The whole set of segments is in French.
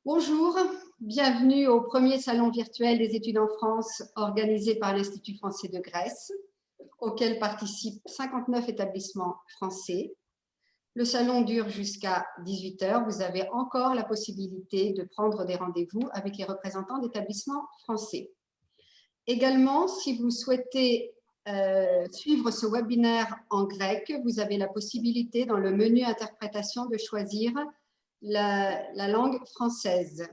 Bonjour, bienvenue au premier salon virtuel des études en France organisé par l'Institut français de Grèce, auquel participent 59 établissements français. Le salon dure jusqu'à 18 h. Vous avez encore la possibilité de prendre des rendez-vous avec les représentants d'établissements français. Également, si vous souhaitez suivre ce webinaire en grec, vous avez la possibilité dans le menu interprétation de choisir la langue française.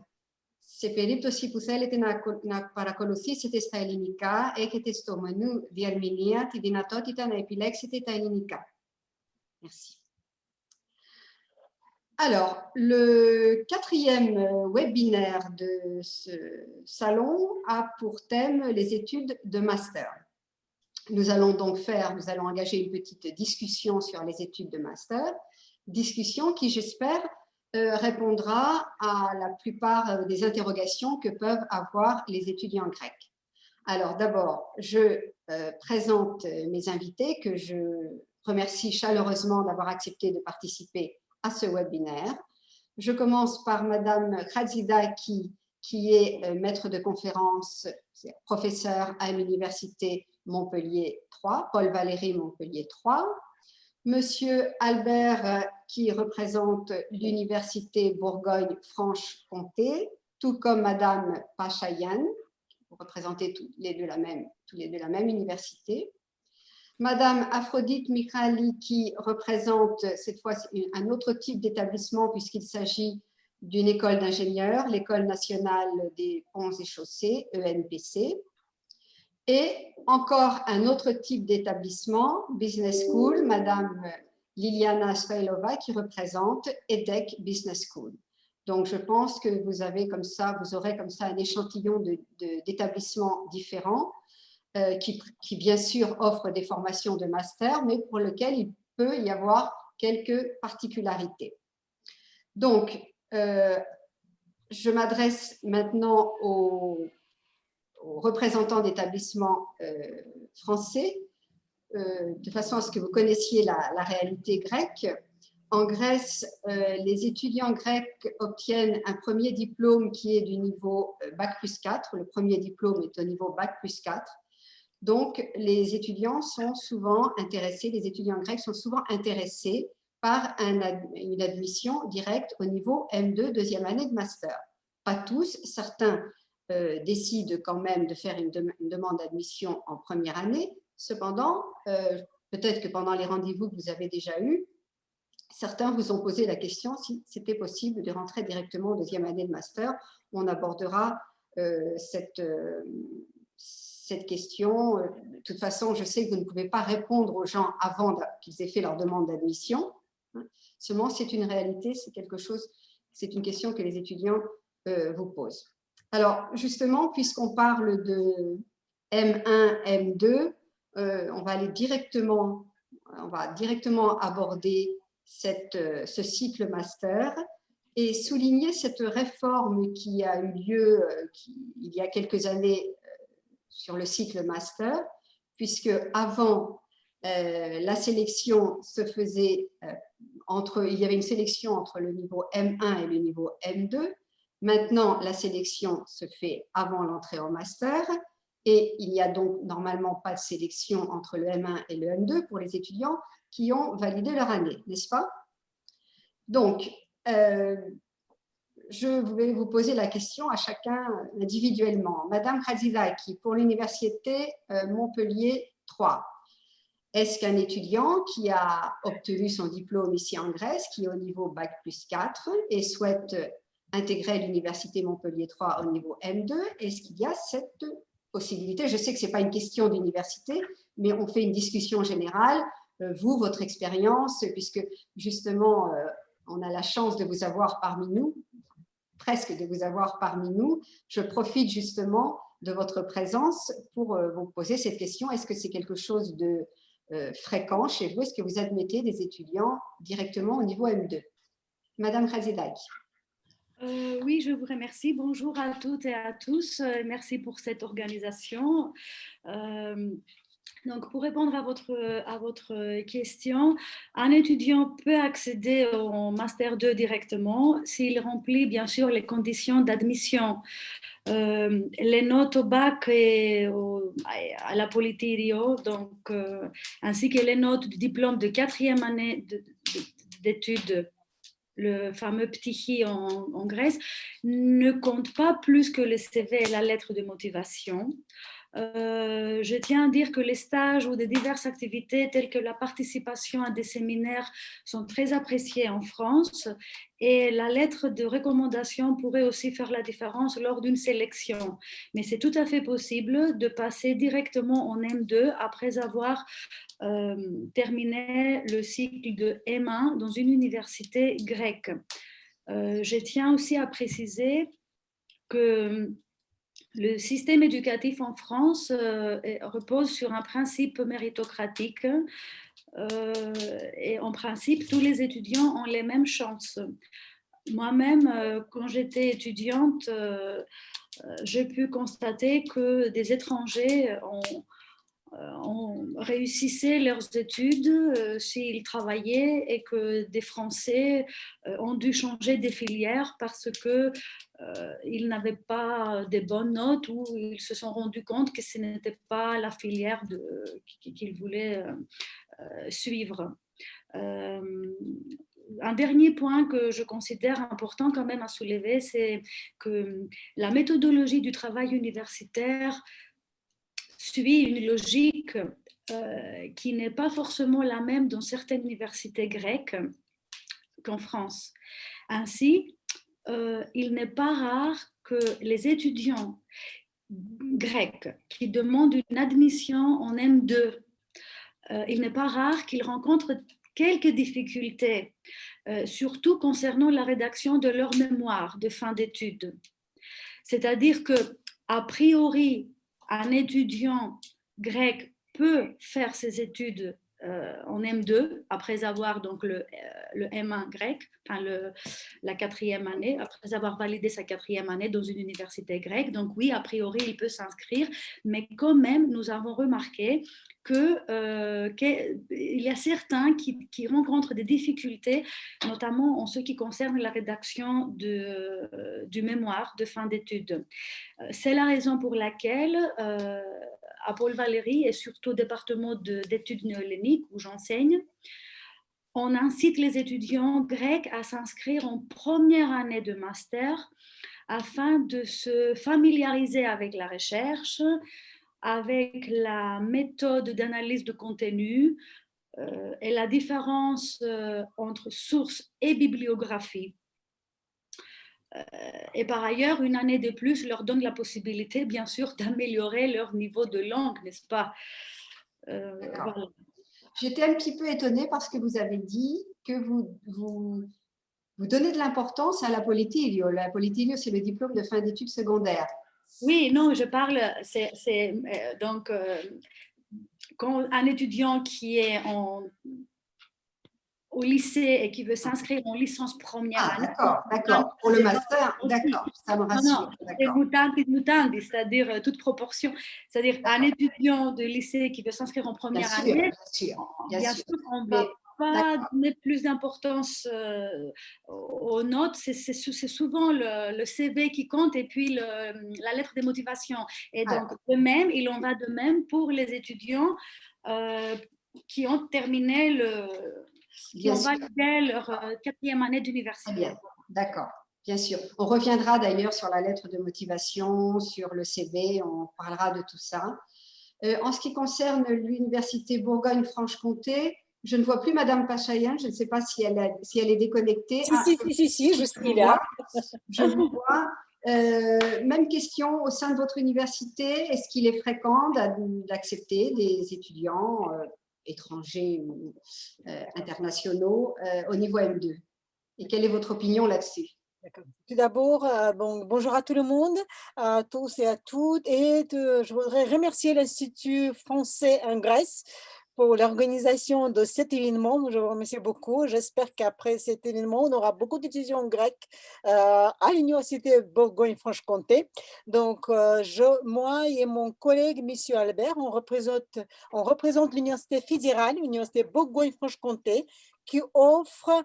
Σε περίπτωση που θέλετε να παρακολουθήσετε στα ελληνικά, έχετε στο μενού διερμηνία τη δυνατότητα να επιλέξετε τα ελληνικά. Merci. Alors, le quatrième webinaire de ce salon a pour thème les études de master. Nous allons engager une petite discussion sur les études de master, discussion qui, j'espère, répondra à la plupart des interrogations que peuvent avoir les étudiants grecs. Alors d'abord, je présente mes invités que je remercie chaleureusement d'avoir accepté de participer à ce webinaire. Je commence par Madame Khadzidaki, qui est maître de conférence, professeur à l'Université Montpellier 3, Paul Valéry Montpellier 3. Monsieur Albert, qui représente l'Université Bourgogne-Franche-Comté, tout comme Madame Pachayan, vous représentez tous les deux la même université. Madame Aphrodite Mikhali, qui représente cette fois un autre type d'établissement puisqu'il s'agit d'une école d'ingénieurs, l'École nationale des ponts et chaussées, ENPC. Et encore un autre type d'établissement, Business School, Madame Liliana Svailova, qui représente EDEC Business School. Donc, je pense que vous aurez comme ça un échantillon d'établissements différents qui, bien sûr, offrent des formations de master, mais pour lesquels il peut y avoir quelques particularités. Donc, je m'adresse maintenant aux représentants d'établissements français, de façon à ce que vous connaissiez la réalité grecque. En Grèce, les étudiants grecs obtiennent un premier diplôme qui est du niveau Bac plus 4. Le premier diplôme est au niveau Bac plus 4. Donc, les étudiants grecs sont souvent intéressés par une admission directe au niveau M2, deuxième année de master. Pas tous, certains décident quand même de faire une demande d'admission en première année. Cependant, peut-être que pendant les rendez-vous que vous avez déjà eus, certains vous ont posé la question si c'était possible de rentrer directement en deuxième année de master. On abordera cette question. De toute façon, je sais que vous ne pouvez pas répondre aux gens avant qu'ils aient fait leur demande d'admission. Seulement, c'est une réalité, c'est une question que les étudiants vous posent. Alors, justement, puisqu'on parle de M1, M2, on va directement aborder ce cycle master et souligner cette réforme qui a eu lieu il y a quelques années sur le cycle master, puisque avant, la sélection se faisait il y avait une sélection entre le niveau M1 et le niveau M2. Maintenant, la sélection se fait avant l'entrée au master et il n'y a donc normalement pas de sélection entre le M1 et le M2 pour les étudiants qui ont validé leur année, n'est-ce pas? Donc, je vais vous poser la question à chacun individuellement. Madame Khadzidaki, pour l'Université Montpellier 3, est-ce qu'un étudiant qui a obtenu son diplôme ici en Grèce, qui est au niveau Bac plus 4 et souhaite intégrer l'Université Montpellier 3 au niveau M2, est-ce qu'il y a cette possibilité? Je sais que ce n'est pas une question d'université, mais on fait une discussion générale. Vous, votre expérience, puisque justement, on a la chance de vous avoir parmi nous, presque de vous avoir parmi nous. Je profite justement de votre présence pour vous poser cette question. Est-ce que c'est quelque chose de fréquent chez vous? Est-ce que vous admettez des étudiants directement au niveau M2? Madame Khadzidaki. Oui, je vous remercie. Bonjour à toutes et à tous. Merci pour cette organisation. Donc, pour répondre à votre question, un étudiant peut accéder au Master 2 directement s'il remplit bien sûr les conditions d'admission. Les notes au bac et à la Polytechnique, donc, ainsi que les notes du diplôme de 4e année d'études, le fameux ptychi en Grèce, ne comptent pas plus que le CV et la lettre de motivation. Je tiens à dire que les stages ou de diverses activités telles que la participation à des séminaires sont très appréciées en France et la lettre de recommandation pourrait aussi faire la différence lors d'une sélection. Mais c'est tout à fait possible de passer directement en M2 après avoir terminé le cycle de M1 dans une université grecque. Je tiens aussi à préciser que le système éducatif en France repose sur un principe méritocratique et en principe, tous les étudiants ont les mêmes chances. Moi-même, quand j'étais étudiante, j'ai pu constater que des étrangers réussissaient leurs études s'ils travaillaient et que des Français ont dû changer des filières parce qu'ils n'avaient pas de bonnes notes ou ils se sont rendus compte que ce n'était pas la filière qu'ils voulaient suivre. Un dernier point que je considère important quand même à soulever, c'est que la méthodologie du travail universitaire suit une logique qui n'est pas forcément la même dans certaines universités grecques qu'en France. Ainsi, il n'est pas rare que les étudiants grecs qui demandent une admission en M2, il n'est pas rare qu'ils rencontrent quelques difficultés, surtout concernant la rédaction de leur mémoire de fin d'études. C'est-à-dire que, a priori, un étudiant grec peut faire ses études en M2 après avoir donc le M1 grec, enfin la 4e année, après avoir validé sa 4e année dans une université grecque. Donc oui, a priori, il peut s'inscrire, mais quand même, nous avons remarqué qu'il y a certains qui rencontrent des difficultés, notamment en ce qui concerne la rédaction du mémoire de fin d'études. C'est la raison pour laquelle à Paul Valéry et surtout au département d'études néo-helléniques où j'enseigne, on incite les étudiants grecs à s'inscrire en première année de master afin de se familiariser avec la recherche, avec la méthode d'analyse de contenu et la différence entre source et bibliographie. Et par ailleurs, une année de plus leur donne la possibilité, bien sûr, d'améliorer leur niveau de langue, n'est-ce pas? Voilà. J'étais un petit peu étonnée parce que vous avez dit que vous donnez de l'importance à la Polytechnique. La Polytechnique, c'est le diplôme de fin d'études secondaires. Oui, non, je parle, donc, quand un étudiant qui est au lycée et qui veut s'inscrire en licence première année. D'accord. Pour le master, d'accord, ça me rassure. C'est mutandis, c'est-à-dire toute proportion. C'est-à-dire un étudiant de lycée qui veut s'inscrire en première année, bien sûr, on ne va pas donner plus d'importance aux notes. C'est souvent le CV qui compte et puis la lettre de motivation. Et donc, de même, il en va de même pour les étudiants qui ont terminé qui ont validé leur 4e année d'université. Bien, d'accord, bien sûr. On reviendra d'ailleurs sur la lettre de motivation, sur le CV, on parlera de tout ça. En ce qui concerne l'université Bourgogne-Franche-Comté, je ne vois plus Madame Pachayan, je ne sais pas si elle est déconnectée. Si, je suis là. Je vous vois. Même question au sein de votre université, est-ce qu'il est fréquent d'accepter des étudiants étrangers ou internationaux au niveau M2? Et quelle est votre opinion là-dessus? Tout d'abord, bonjour à tout le monde, à tous et à toutes. Et je voudrais remercier l'Institut français en Grèce pour l'organisation de cet événement. Je vous remercie beaucoup. J'espère qu'après cet événement, on aura beaucoup d'étudiants grecs à l'Université Bourgogne-Franche-Comté. Donc, moi et mon collègue, Monsieur Albert, on représente l'Université fédérale, l'Université Bourgogne-Franche-Comté, qui offre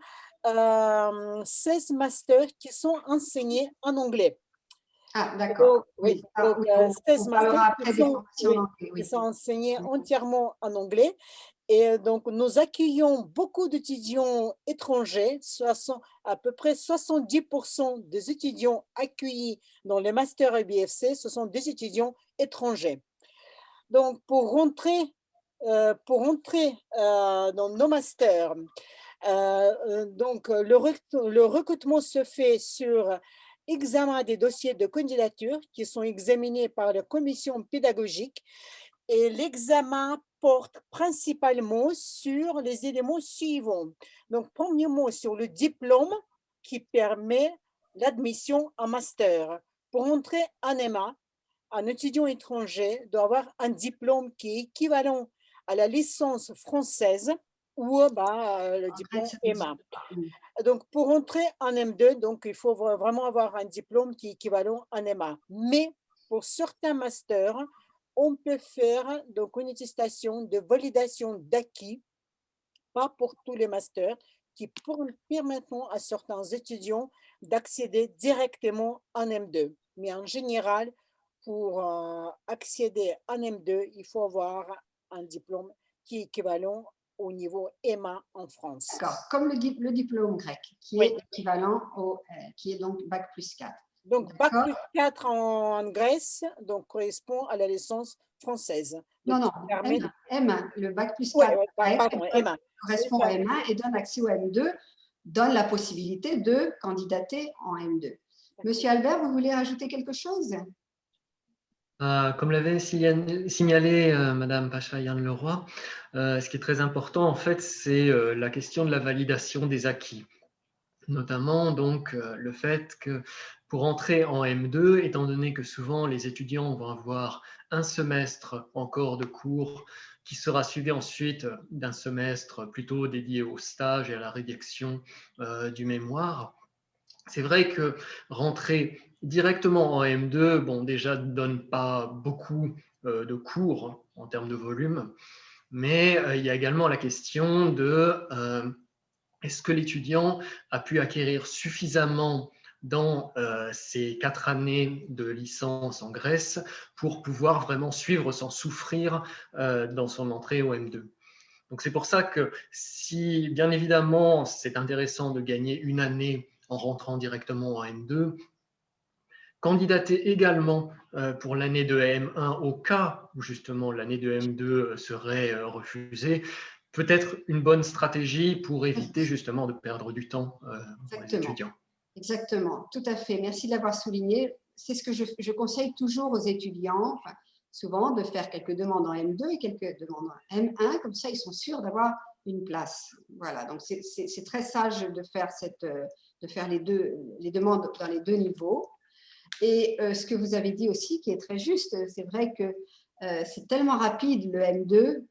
16 masters qui sont enseignés en anglais. Ah, d'accord. Oui, Ah, donc oui, 16 on masters parlera après des formations en anglais. qui Oui. sont enseignés entièrement en anglais. Et donc, nous accueillons beaucoup d'étudiants étrangers, à peu près 70% des étudiants accueillis dans les masters EBFC, ce sont des étudiants étrangers. Donc, pour rentrer dans nos masters, donc, le recrutement se fait sur examen des dossiers de candidature qui sont examinés par la commission pédagogique, et l'examen porte principalement sur les éléments suivants. Donc, premièrement, sur le diplôme qui permet l'admission en master. Pour entrer en EMA, un étudiant étranger doit avoir un diplôme qui est équivalent à la licence française ou le diplôme EMA. Donc, pour entrer en M2, donc, il faut vraiment avoir un diplôme qui est équivalent en EMA. Mais pour certains masters, on peut faire donc une attestation de validation d'acquis, pas pour tous les masters, qui permettent à certains étudiants d'accéder directement en M2. Mais en général, pour accéder en M2, il faut avoir un diplôme qui est équivalent au niveau EMA en France. D'accord, comme le diplôme grec, qui est équivalent qui est donc Bac plus 4. Donc, Bac plus 4 en Grèce donc, correspond à la licence française. Donc, non, M1, le Bac plus 4 correspond à M1 et donne accès au M2, donne la possibilité de candidater en M2. Monsieur Albert, vous voulez rajouter quelque chose? Comme l'avait signalé Madame Pachayan-Leroy, ce qui est très important, en fait, c'est la question de la validation des acquis. Notamment, donc, le fait que pour entrer en M2, étant donné que souvent les étudiants vont avoir un semestre encore de cours qui sera suivi ensuite d'un semestre plutôt dédié au stage et à la rédaction du mémoire, c'est vrai que rentrer directement en M2, bon, déjà ne donne pas beaucoup de cours en termes de volume, mais il y a également la question de est-ce que l'étudiant a pu acquérir suffisamment dans ces 4 années de licence en Grèce pour pouvoir vraiment suivre sans souffrir dans son entrée au M2. Donc c'est pour ça que si, bien évidemment, c'est intéressant de gagner une année en rentrant directement en M2, candidater également pour l'année de M1 au cas où justement l'année de M2 serait refusée, peut être une bonne stratégie pour éviter justement de perdre du temps pour les étudiants. Exactement, tout à fait. Merci de l'avoir souligné. C'est ce que je conseille toujours aux étudiants, souvent de faire quelques demandes en M2 et quelques demandes en M1, comme ça ils sont sûrs d'avoir une place. Voilà, donc c'est très sage de faire les demandes dans les deux niveaux. Et ce que vous avez dit aussi, qui est très juste, c'est vrai que c'est tellement rapide le M2,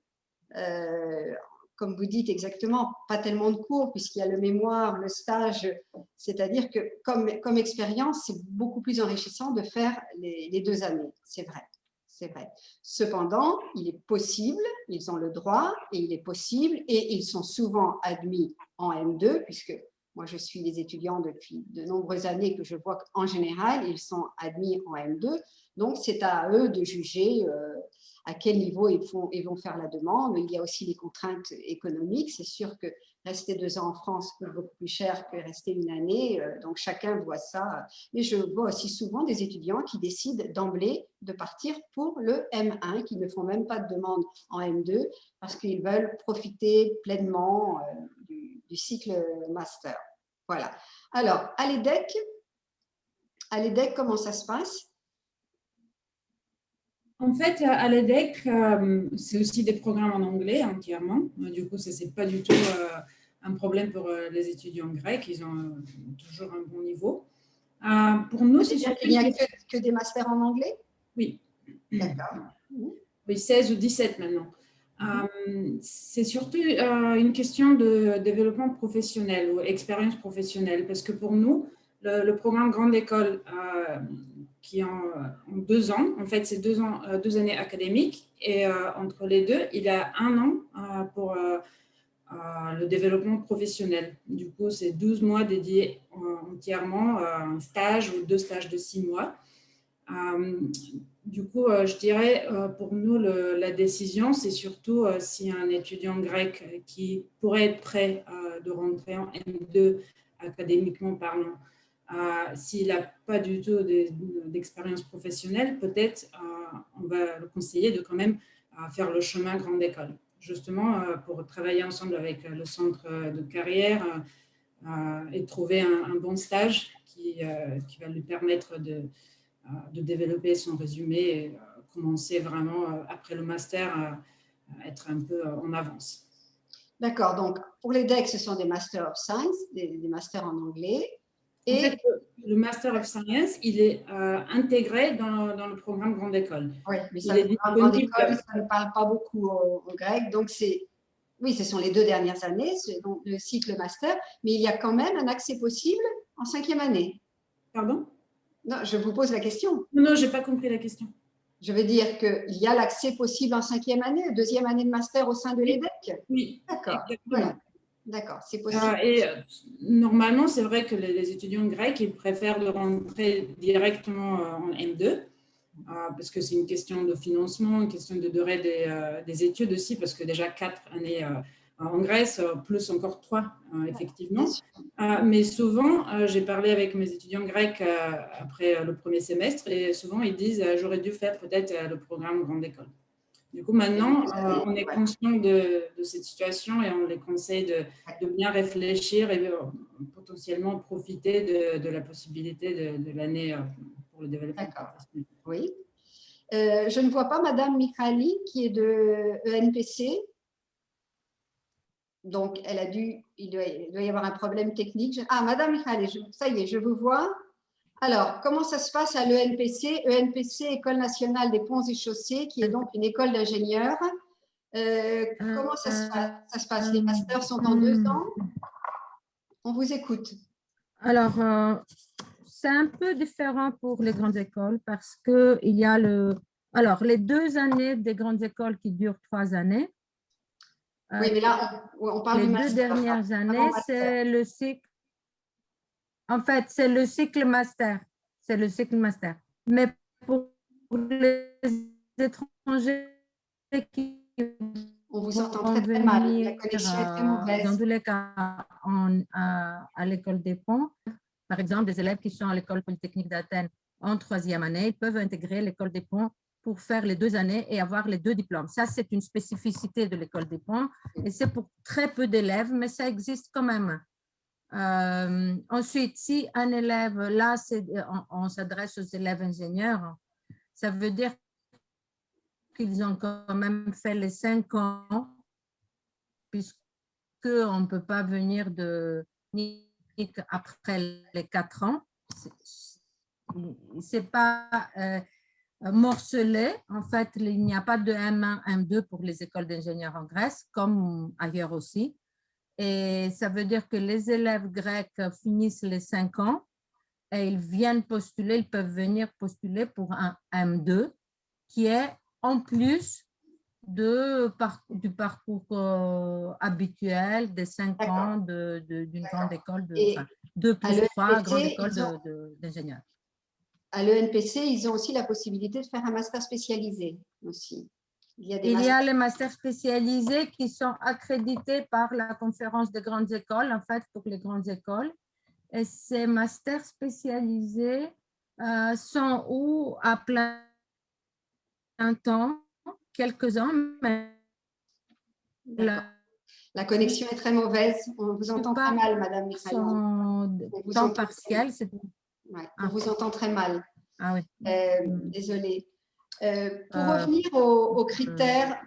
comme vous dites exactement, pas tellement de cours puisqu'il y a le mémoire, le stage, c'est-à-dire que comme expérience, c'est beaucoup plus enrichissant de faire les 2 années, c'est vrai. C'est vrai. Cependant, il est possible, ils ont le droit et il est possible, et ils sont souvent admis en M2, puisque moi je suis les étudiants depuis de nombreuses années que je vois qu'en général, ils sont admis en M2. Donc, c'est à eux de juger à quel niveau ils vont faire la demande. Il y a aussi les contraintes économiques. C'est sûr que rester 2 ans en France coûte beaucoup plus cher que rester une année. Donc, chacun voit ça. Mais je vois aussi souvent des étudiants qui décident d'emblée de partir pour le M1, qui ne font même pas de demande en M2 parce qu'ils veulent profiter pleinement du cycle master. Voilà. Alors, à l'EDEC, comment ça se passe? En fait, à l'EDEC, c'est aussi des programmes en anglais entièrement. Du coup, ce n'est pas du tout un problème pour les étudiants grecs. Ils ont toujours un bon niveau. Pour nous, c'est surtout… Il n'y a que des masters en anglais? Oui. D'accord. Oui, 16 ou 17 maintenant. C'est surtout une question de développement professionnel ou expérience professionnelle, parce que pour nous, le programme Grande École, qui est en 2 ans, en fait, c'est 2 années académiques, et entre les deux, il y a 1 an pour le développement professionnel. Du coup, c'est 12 mois dédiés entièrement à un stage ou 2 stages de 6 mois. Du coup, je dirais, pour nous, la décision, c'est surtout si un étudiant grec qui pourrait être prêt de rentrer en M2 académiquement parlant, s'il n'a pas du tout d'expérience professionnelle, peut-être on va le conseiller de quand même faire le chemin Grande École, justement pour travailler ensemble avec le centre de carrière et trouver un bon stage qui va lui permettre de développer son résumé et commencer vraiment, après le master, à être un peu en avance. D'accord, donc pour les DEC, ce sont des Master of Science, des masters en anglais. En fait, le Master of Science, il est intégré dans le programme Grande École. Oui, mais ça, le programme Grande École, ça ne parle pas beaucoup au grec, donc oui, ce sont les 2 dernières années, donc le cycle master, mais il y a quand même un accès possible en 5e année. Pardon? Non, je vous pose la question. Non, je n'ai pas compris la question. Je veux dire qu'il y a l'accès possible en 5e année, 2e année de master au sein de l'EDEC. Oui, d'accord. Voilà. D'accord, c'est possible. Et normalement, c'est vrai que les étudiants grecs, ils préfèrent de rentrer directement en M2, parce que c'est une question de financement, une question de durée des études aussi, parce que déjà 4 années en Grèce, plus encore 3, effectivement. Mais souvent, j'ai parlé avec mes étudiants grecs après le premier semestre, et souvent ils disent j'aurais dû faire peut-être le programme Grande École. Du coup, maintenant, on est conscient de cette situation et on les conseille de bien réfléchir et potentiellement profiter de la possibilité de l'année pour le développement. D'accord. Oui. Je ne vois pas Madame Mikhali qui est de ENPC. Donc, il doit y avoir un problème technique. Madame Mikhali, ça y est, je vous vois. Alors, comment ça se passe à l'ENPC? ENPC, École nationale des ponts et chaussées, qui est donc une école d'ingénieurs. Comment ça se passe? Les masters sont en 2 ans? On vous écoute. Alors, c'est un peu différent pour les grandes écoles parce qu'il y a les 2 années des grandes écoles qui durent 3 années. Oui, mais là, on parle du master. Les 2 dernières années, c'est le cycle. En fait, c'est le cycle master. C'est le cycle master. Mais pour les étrangers qui on vous entend très mal. La connexion est très mauvaise. Dans tous les cas, à l'école des ponts, par exemple, des élèves qui sont à l'école polytechnique d'Athènes en 3e année, ils peuvent intégrer l'école des ponts pour faire les 2 années et avoir les 2 diplômes. Ça, c'est une spécificité de l'école des ponts et c'est pour très peu d'élèves, mais ça existe quand même. Ensuite, si un élève, là, on s'adresse aux élèves ingénieurs, ça veut dire qu'ils ont quand même fait les 5 ans, puisqu'on ne peut pas venir après les 4 ans. Ce n'est pas morcelé. En fait, il n'y a pas de M1, M2 pour les écoles d'ingénieurs en Grèce, comme ailleurs aussi. Et ça veut dire que les élèves grecs finissent les 5 ans et ils viennent postuler, ils peuvent venir postuler pour un M2 qui est en plus du parcours habituel des 5 ans d'une grande école, 2 plus 3 grande école d'ingénieurs. À l'ENPC, ils ont aussi la possibilité de faire un master spécialisé aussi. Il y a les masters spécialisés qui sont accrédités par la conférence des grandes écoles, en fait, pour les grandes écoles. Et ces masters spécialisés sont ou à plein temps, quelques-uns, mais la connexion est très mauvaise. On vous entend très mal, Madame Mikhali. Temps partiel. On vous entend très mal. Ah oui. Désolée. Pour revenir aux critères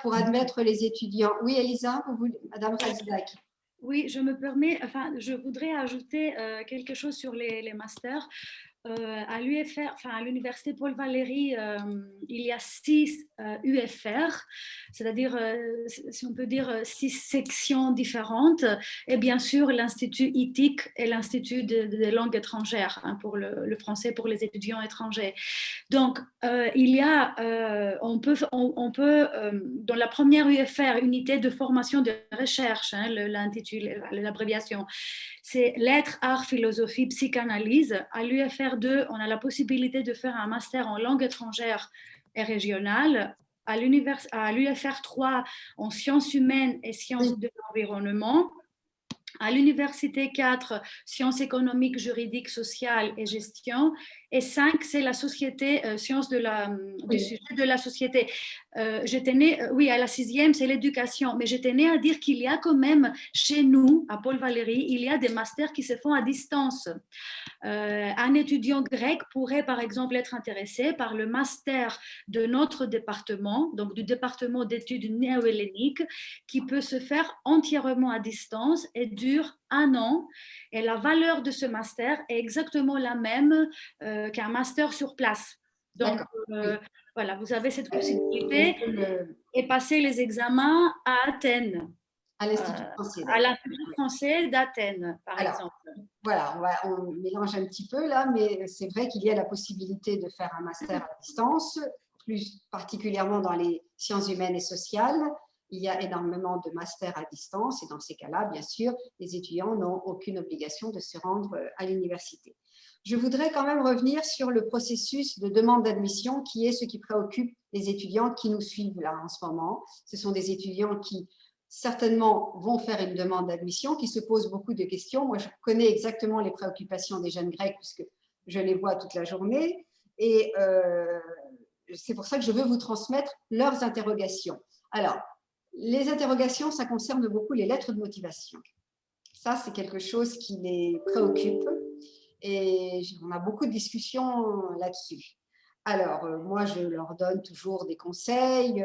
pour admettre les étudiants. Oui, Elisa, Madame Razdak. Oui, je me permets, je voudrais ajouter quelque chose sur les masters. à l'UFR, enfin à l'université Paul Valéry, il y a 6 UFR, c'est-à-dire, si on peut dire, 6 sections différentes, et bien sûr l'Institut ITIC et l'Institut des langues étrangères, hein, pour le français pour les étudiants étrangers. Donc, il y a, on peut dans la première UFR, unité de formation de recherche, hein, l'intitulé, l'abréviation, c'est lettres, art, philosophie, psychanalyse. À l'UFR 2, on a la possibilité de faire un master en langue étrangère et régionale. À l'UFR 3, en sciences humaines et sciences de l'environnement. À l'université 4, sciences économiques, juridiques, sociales et gestion. Et 5, c'est la société, sciences du sujet de la société. J'étais née, oui, à la 6e, c'est l'éducation. Mais j'étais née à dire qu'il y a quand même, chez nous, à Paul Valéry, il y a des masters qui se font à distance. Un étudiant grec pourrait, par exemple, être intéressé par le master de notre département, donc du département d'études néo-helléniques, qui peut se faire entièrement à distance et dure 1 an. Et la valeur de ce master est exactement la même qu'un master sur place. Donc, voilà, vous avez cette possibilité et passer les examens à Athènes. À l'Institut français. À l'Institut français d'Athènes, par exemple. Voilà, on mélange un petit peu là, mais c'est vrai qu'il y a la possibilité de faire un master à distance, plus particulièrement dans les sciences humaines et sociales. Il y a énormément de masters à distance et dans ces cas-là, bien sûr, les étudiants n'ont aucune obligation de se rendre à l'université. Je voudrais quand même revenir sur le processus de demande d'admission qui est ce qui préoccupe les étudiants qui nous suivent là en ce moment. Ce sont des étudiants qui certainement vont faire une demande d'admission, qui se posent beaucoup de questions. Moi, je connais exactement les préoccupations des jeunes Grecs puisque je les vois toute la journée et c'est pour ça que je veux vous transmettre leurs interrogations. Alors, les interrogations, ça concerne beaucoup les lettres de motivation. Ça, c'est quelque chose qui les préoccupe et on a beaucoup de discussions là-dessus. Alors, moi, je leur donne toujours des conseils.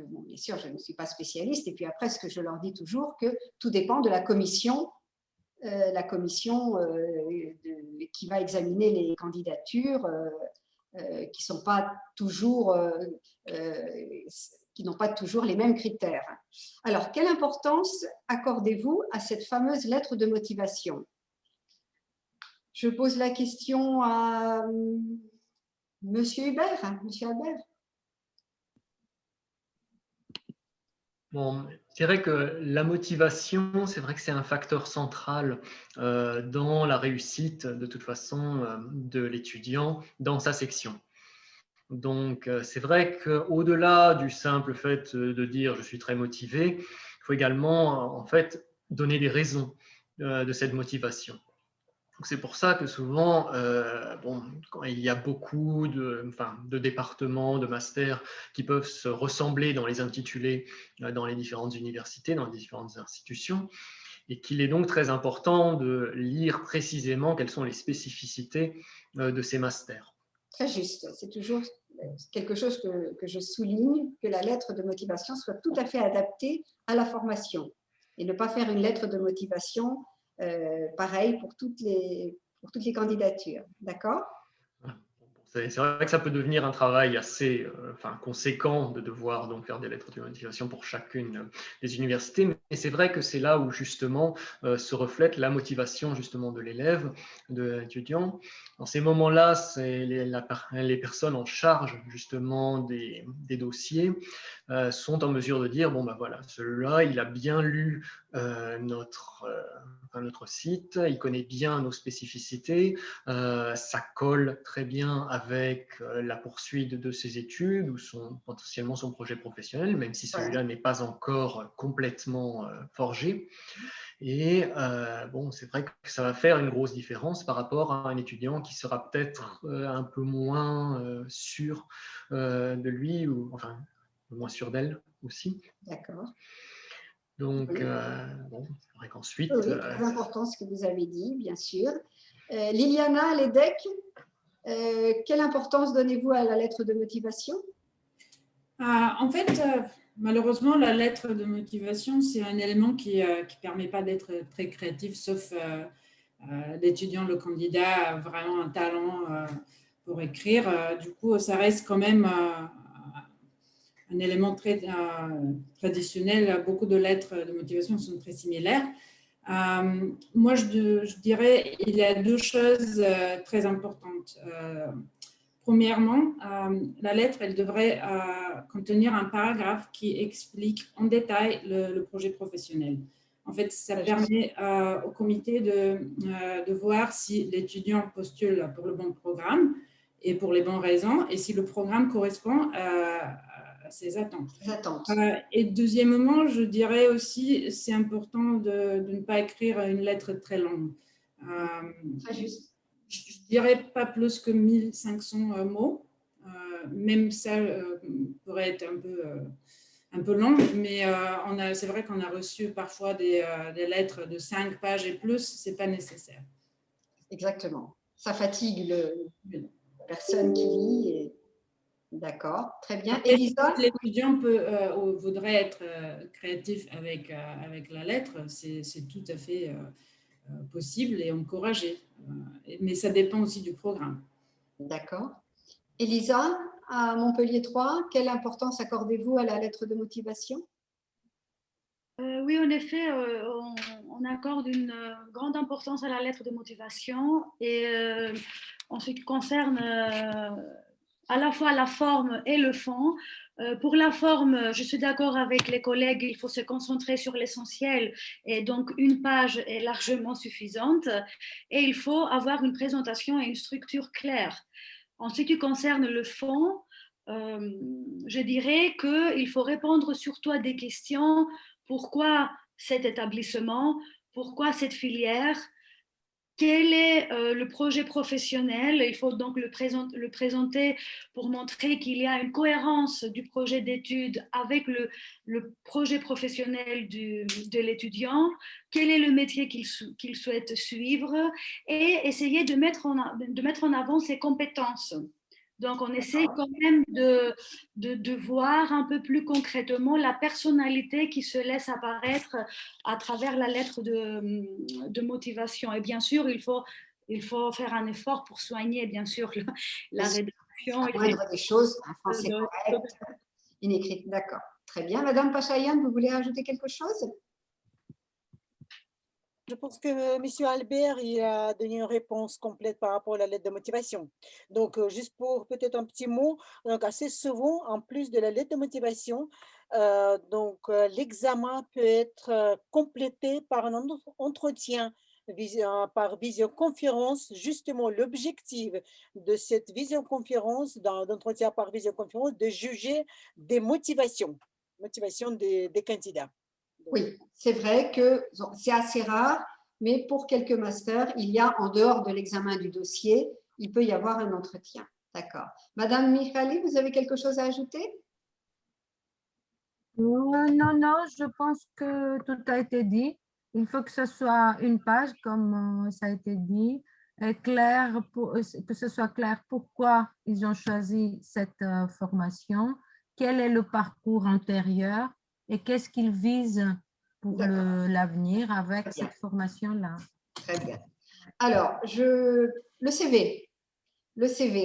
Bon, bien sûr, je ne suis pas spécialiste. Et puis après, ce que je leur dis toujours, que tout dépend de la commission qui va examiner les candidatures qui sont pas toujours, qui n'ont pas toujours les mêmes critères. Alors, quelle importance accordez-vous à cette fameuse lettre de motivation? Je pose la question à Monsieur Hubert, Monsieur Albert. Bon, c'est vrai que la motivation, c'est vrai que c'est un facteur central dans la réussite, de toute façon, de l'étudiant dans sa section. Donc, c'est vrai qu'au-delà du simple fait de dire « je suis très motivé », il faut également, en fait, donner des raisons de cette motivation. C'est pour ça que souvent, quand il y a beaucoup de départements, de masters qui peuvent se ressembler dans les intitulés dans les différentes universités, dans les différentes institutions, et qu'il est donc très important de lire précisément quelles sont les spécificités de ces masters. Très juste, c'est toujours quelque chose que je souligne, que la lettre de motivation soit tout à fait adaptée à la formation et ne pas faire une lettre de motivation pareil pour toutes les candidatures. D'accord? C'est vrai que ça peut devenir un travail assez conséquent de devoir donc faire des lettres de motivation pour chacune des universités, mais c'est vrai que c'est là où justement se reflète la motivation justement de l'élève, de l'étudiant. Dans ces moments-là, c'est les personnes en charge justement des dossiers sont en mesure de dire bon ben voilà, celui-là il a bien lu notre site, il connaît bien nos spécificités, ça colle très bien avec la poursuite de ses études ou potentiellement son projet professionnel, même si celui-là n'est pas encore complètement forgé. Et bon, c'est vrai que ça va faire une grosse différence par rapport à un étudiant qui sera peut-être un peu moins sûr de lui, ou enfin, moins sûr d'elle aussi. D'accord. Donc, bon, c'est vrai qu'ensuite… Oui, très important ce que vous avez dit, bien sûr. Liliana Ledec, quelle importance donnez-vous à la lettre de motivation? En fait, malheureusement, la lettre de motivation, c'est un élément qui ne permet pas d'être très créatif, sauf l'étudiant, le candidat a vraiment un talent pour écrire. Du coup, ça reste quand même un élément très traditionnel. Beaucoup de lettres de motivation sont très similaires. Moi, je dirais il y a deux choses très importantes. Premièrement, la lettre, elle devrait contenir un paragraphe qui explique en détail le projet professionnel. En fait, ça permet au comité de voir si l'étudiant postule pour le bon programme et pour les bonnes raisons, et si le programme correspond à ses attentes. Et deuxièmement, je dirais aussi, c'est important de ne pas écrire une lettre très longue. Très juste. Je dirais pas plus que 1500 mots. Même ça pourrait être un peu long, mais c'est vrai qu'on a reçu parfois des lettres de 5 pages et plus, c'est pas nécessaire. Exactement. Ça fatigue la personne qui lit. Et... D'accord, très bien. Elisa? L'étudiant voudrait être créatif avec la lettre, c'est tout à fait possible et encouragé. Mais ça dépend aussi du programme. D'accord. Elisa, à Montpellier 3, quelle importance accordez-vous à la lettre de motivation? Oui, en effet, on accorde une grande importance à la lettre de motivation et en ce qui concerne à la fois la forme et le fond. Pour la forme, je suis d'accord avec les collègues, il faut se concentrer sur l'essentiel et donc une page est largement suffisante et il faut avoir une présentation et une structure claire. En ce qui concerne le fond, je dirais qu'il faut répondre surtout à des questions. Pourquoi cet établissement? Pourquoi cette filière? Quel est le projet professionnel? Il faut donc le présenter pour montrer qu'il y a une cohérence du projet d'études avec le projet professionnel de l'étudiant. Quel est le métier qu'il souhaite suivre? Et essayer de mettre en avant ses compétences. Donc, on essaie quand même de voir un peu plus concrètement la personnalité qui se laisse apparaître à travers la lettre de motivation. Et bien sûr, il faut faire un effort pour soigner, bien sûr, la rédaction. La moindre des choses, un français correct, une écrite. D'accord. Très bien. Madame Pachayan, vous voulez ajouter quelque chose? Je pense que M. Albert il a donné une réponse complète par rapport à la lettre de motivation. Donc, juste pour peut-être un petit mot, donc assez souvent, en plus de la lettre de motivation, l'examen peut être complété par un entretien par visioconférence. Justement, l'objectif de cette visioconférence, d'entretien par visioconférence, de juger des motivations des candidats. Oui, c'est vrai que c'est assez rare, mais pour quelques masters, il y a, en dehors de l'examen du dossier, il peut y avoir un entretien. D'accord. Madame Michali, vous avez quelque chose à ajouter? Non, je pense que tout a été dit. Il faut que ce soit une page, comme ça a été dit, clair, que ce soit clair pourquoi ils ont choisi cette formation, quel est le parcours antérieur et qu'est-ce qu'ils visent pour l'avenir avec cette formation-là. Très bien. Alors, le CV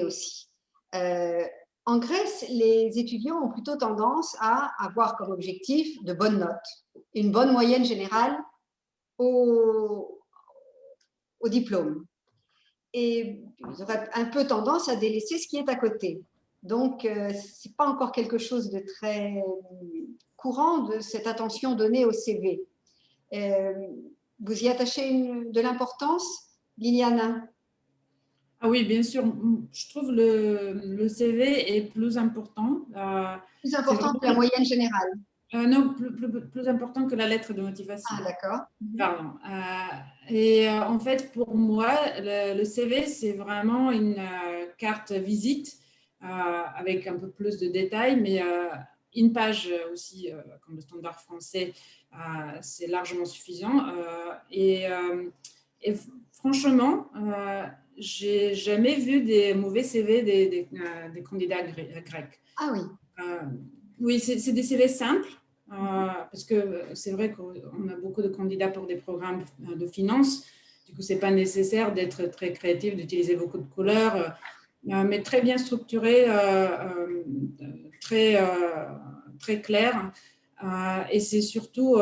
aussi. En Grèce, les étudiants ont plutôt tendance à avoir comme objectif de bonnes notes, une bonne moyenne générale au diplôme. Et ils auraient un peu tendance à délaisser ce qui est à côté. Donc, ce n'est pas encore quelque chose de très courant de cette attention donnée au CV. Vous y attachez de l'importance, Liliana? Ah oui, bien sûr. Je trouve le CV est plus important. Plus important que la moyenne générale? Non, plus important que la lettre de motivation. Ah, d'accord. Pardon. En fait, pour moi, le CV, c'est vraiment une carte visite avec un peu plus de détails, mais une page aussi, comme le standard français, c'est largement suffisant. Et franchement, j'ai jamais vu des mauvais CV des candidats grecs. Ah oui. Oui, c'est des CV simples. Parce que c'est vrai qu'on a beaucoup de candidats pour des programmes de finance. Du Du coup, ce n'est pas nécessaire d'être très créatif, d'utiliser beaucoup de couleurs, mais très bien structuré, très clair. Et c'est surtout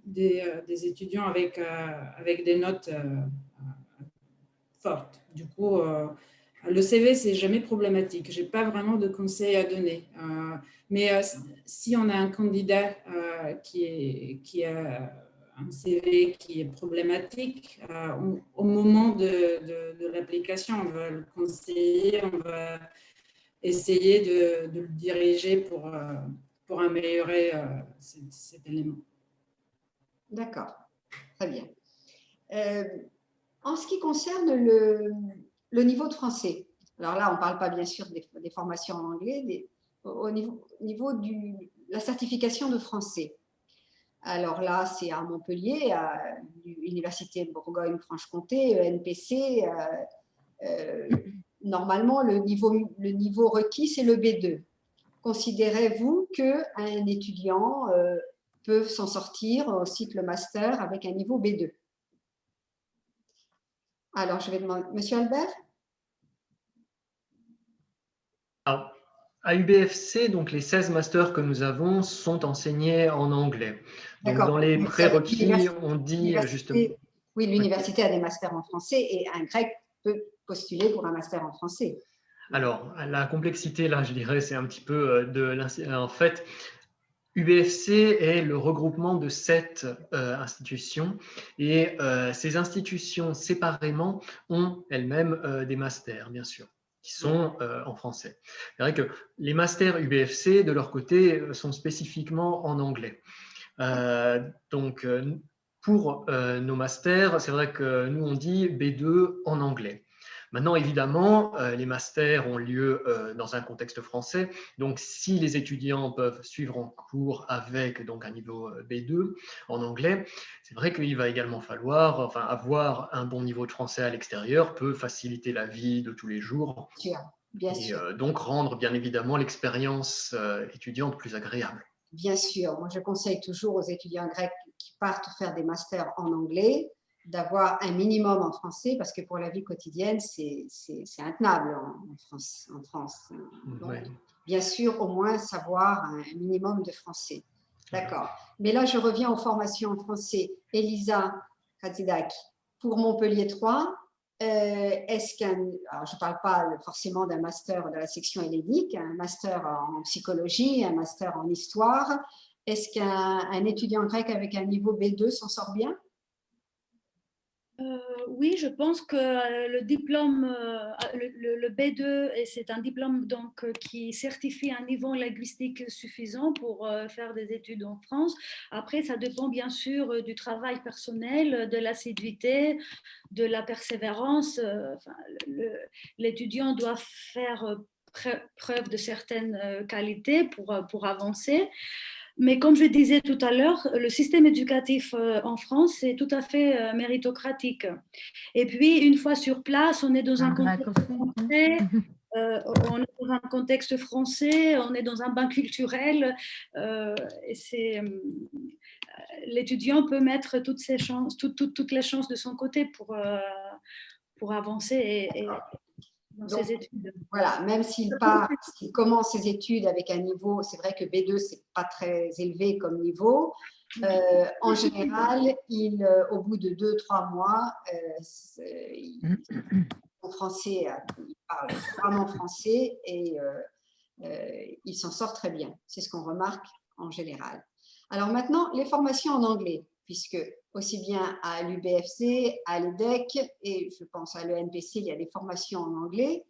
des étudiants avec des notes fortes. Du coup, le CV, c'est jamais problématique. Je n'ai pas vraiment de conseils à donner. Mais si on a un candidat qui a un CV qui est problématique, au moment de l'application, on va le conseiller, on va essayer de le diriger pour améliorer cet élément. D'accord, très bien. En ce qui concerne le niveau de français, alors là, on ne parle pas bien sûr des formations en anglais, au niveau de la certification de français. Alors là, c'est à Montpellier, à l'Université de Bourgogne-Franche-Comté, ENPC. Normalement, le niveau requis, c'est le B2. Considérez-vous qu'un étudiant peut s'en sortir au cycle master avec un niveau B2? Alors, je vais demander, Monsieur Albert? Alors, à UBFC, donc les 16 masters que nous avons sont enseignés en anglais. Donc, dans les prérequis, on dit justement… Oui, l'université a des masters en français et un grec peut postuler pour un master en français. Alors, la complexité, là, je dirais, c'est un petit peu en fait, UBFC est le regroupement de 7 institutions et ces institutions séparément ont elles-mêmes des masters, bien sûr, qui sont en français. C'est vrai que les masters UBFC, de leur côté, sont spécifiquement en anglais. Donc, pour nos masters, c'est vrai que nous, on dit B2 en anglais. Maintenant, évidemment, les masters ont lieu dans un contexte français. Donc, si les étudiants peuvent suivre en cours avec donc, un niveau B2 en anglais, c'est vrai qu'il va également falloir, avoir un bon niveau de français à l'extérieur peut faciliter la vie de tous les jours. Bien sûr. Donc, rendre bien évidemment l'expérience étudiante plus agréable. Bien sûr. Moi, je conseille toujours aux étudiants grecs qui partent faire des masters en anglais d'avoir un minimum en français parce que pour la vie quotidienne, c'est intenable en France. Donc, Oui. bien sûr, au moins savoir un minimum de français. D'accord. Mais là, je reviens aux formations en français. Elisa Kadzidak, pour Montpellier 3, est-ce alors je ne parle pas forcément d'un master de la section hellénique, un master en psychologie, un master en histoire, est-ce qu'un étudiant grec avec un niveau B2 s'en sort bien? Oui, je pense que le diplôme, le B2, c'est un diplôme donc, qui certifie un niveau linguistique suffisant pour faire des études en France. Après, ça dépend bien sûr du travail personnel, de l'assiduité, de la persévérance. L'étudiant doit faire preuve de certaines qualités pour avancer. Mais comme je disais tout à l'heure, le système éducatif en France est tout à fait méritocratique. Et puis, une fois sur place, on est dans un contexte français, on est dans un contexte français, on est dans un bain culturel. Et l'étudiant peut mettre toutes ses chances, toutes les chances de son côté pour avancer dans ses études. Voilà, même s'il commence ses études avec un niveau, c'est vrai que B2, ce n'est pas très élevé comme niveau. En général, au bout de 2-3 mois, en français, il parle vraiment français et il s'en sort très bien. C'est ce qu'on remarque en général. Alors maintenant, les formations en anglais, puisque aussi bien à l'UBFC, à l'EDEC et je pense à l'ENPC, il y a des formations en anglais.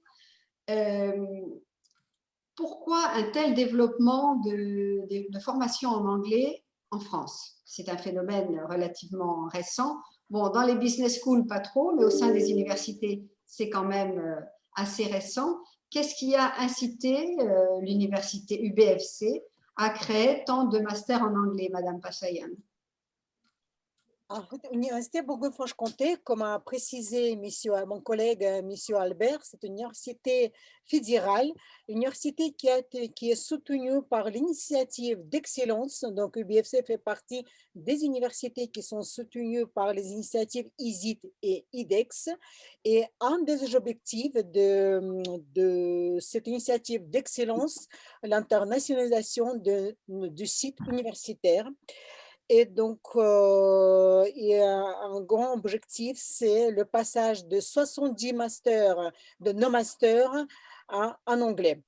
Pourquoi un tel développement de formation en anglais en France? C'est un phénomène relativement récent. Bon, dans les business schools, pas trop, mais au sein des universités, c'est quand même assez récent. Qu'est-ce qui a incité l'université UBFC à créer tant de masters en anglais, Madame Pachayan? En fait, l'Université Bourgogne-Franche-Comté, comme a précisé mon collègue M. Albert, c'est une université fédérale, une université qui est soutenue par l'initiative d'excellence. Donc, UBFC fait partie des universités qui sont soutenues par les initiatives ISIT et IDEX. Et un des objectifs de cette initiative d'excellence, l'internationalisation du site universitaire. Et donc, un grand objectif, c'est le passage de 70 masters, de nos masters en anglais.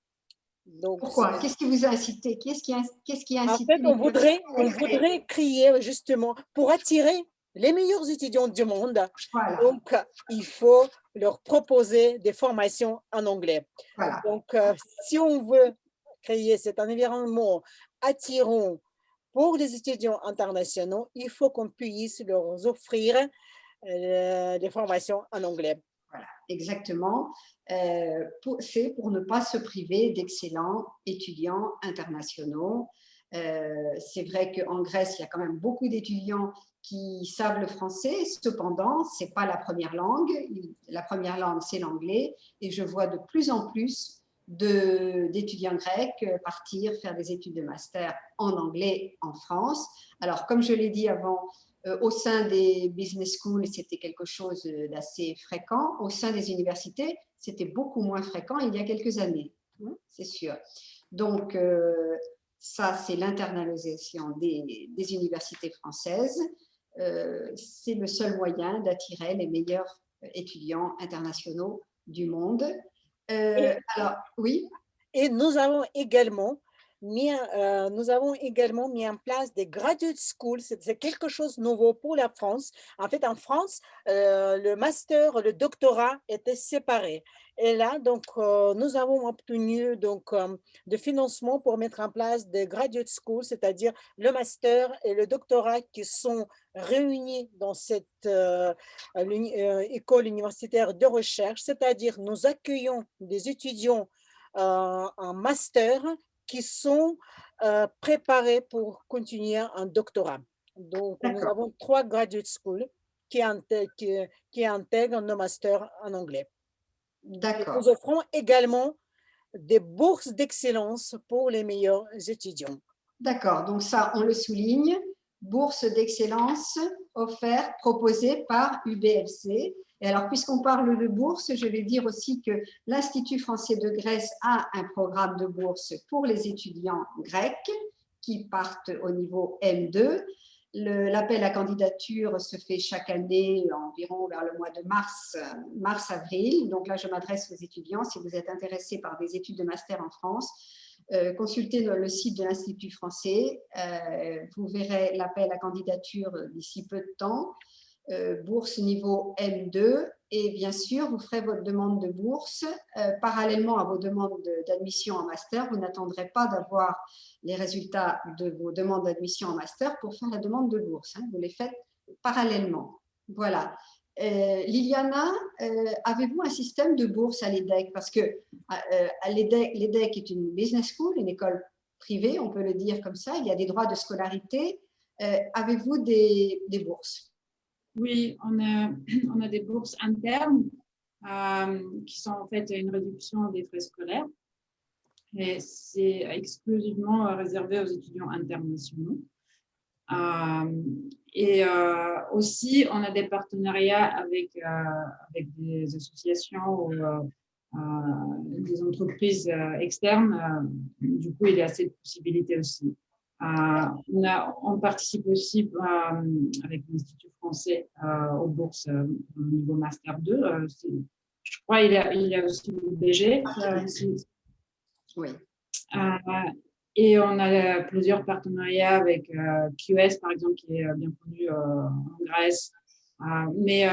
Donc, pourquoi? Qu'est-ce qui vous a incité? Qu'est-ce qui a incité? En fait, on voudrait créer justement pour attirer les meilleurs étudiants du monde. Voilà. Donc, il faut leur proposer des formations en anglais. Voilà. Donc, si on veut créer cet environnement attirant pour les étudiants internationaux, il faut qu'on puisse leur offrir des formations en anglais. Voilà, exactement. C'est pour ne pas se priver d'excellents étudiants internationaux. C'est vrai qu'en Grèce, il y a quand même beaucoup d'étudiants qui savent le français. Cependant, ce n'est pas la première langue. La première langue, c'est l'anglais. Et je vois de plus en plus d'étudiants grecs partir faire des études de master en anglais en France. Alors, comme je l'ai dit avant, au sein des business schools, c'était quelque chose d'assez fréquent. Au sein des universités, c'était beaucoup moins fréquent il y a quelques années, c'est sûr. Donc, ça, c'est l'internalisation des universités françaises. C'est le seul moyen d'attirer les meilleurs étudiants internationaux du monde. Alors, oui. Et nous avons également mis en place des graduate schools. C'est quelque chose de nouveau pour la France. En fait, en France, le master, le doctorat étaient séparés. Et là, donc, nous avons obtenu donc, de financement pour mettre en place des graduate schools, c'est-à-dire le master et le doctorat qui sont réunis dans cette école universitaire de recherche, c'est-à-dire nous accueillons des étudiants en master qui sont préparés pour continuer un doctorat. Donc, nous avons 3 graduate schools qui intègrent nos masters en anglais. D'accord. Nous offrons également des bourses d'excellence pour les meilleurs étudiants. D'accord, donc ça, on le souligne. Bourse d'excellence offerte, proposée par UBFC. Et alors, puisqu'on parle de bourse, je vais dire aussi que l'Institut français de Grèce a un programme de bourse pour les étudiants grecs qui partent au niveau M2. L'appel à candidature se fait chaque année environ vers le mois de mars-avril. Donc là, je m'adresse aux étudiants. Si vous êtes intéressés par des études de master en France, consultez le site de l'Institut français. Vous verrez l'appel à candidature d'ici peu de temps. Bourse niveau M2. Et bien sûr, vous ferez votre demande de bourse parallèlement à vos demandes d'admission en master. Vous n'attendrez pas d'avoir les résultats de vos demandes d'admission en master pour faire la demande de bourse. Vous les faites parallèlement. Voilà. Liliana, avez-vous un système de bourse à l'EDEC? Parce que l'EDEC est une business school, une école privée, on peut le dire comme ça. Il y a des droits de scolarité. Avez-vous des bourses? Oui, on a des bourses internes qui sont en fait une réduction des frais scolaires. Et c'est exclusivement réservé aux étudiants internationaux. Aussi, on a des partenariats avec des associations ou des entreprises externes. Du coup, il y a cette possibilité aussi. On participe aussi avec l'Institut français aux bourses au niveau Master 2. Je crois qu'il y a aussi le BG. Oui. Et on a plusieurs partenariats avec QS, par exemple, qui est bien connu en Grèce. Mais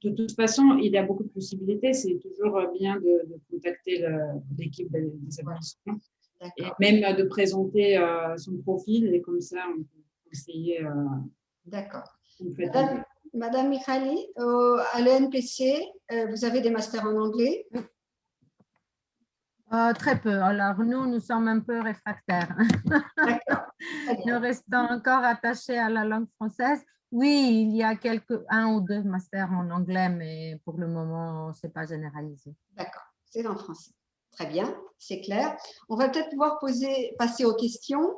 de toute façon, il y a beaucoup de possibilités. C'est toujours bien de contacter l'équipe des établissements. Et même de présenter son profil, et comme ça, on peut conseiller. D'accord. Madame Michali, à l'ENPC, vous avez des masters en anglais? Très peu. Alors, nous sommes un peu réfractaires. D'accord. Nous restons encore attachés à la langue française. Oui, il y a un ou deux masters en anglais, mais pour le moment, ce n'est pas généralisé. D'accord, c'est en français. Très bien, c'est clair. On va peut-être pouvoir passer aux questions.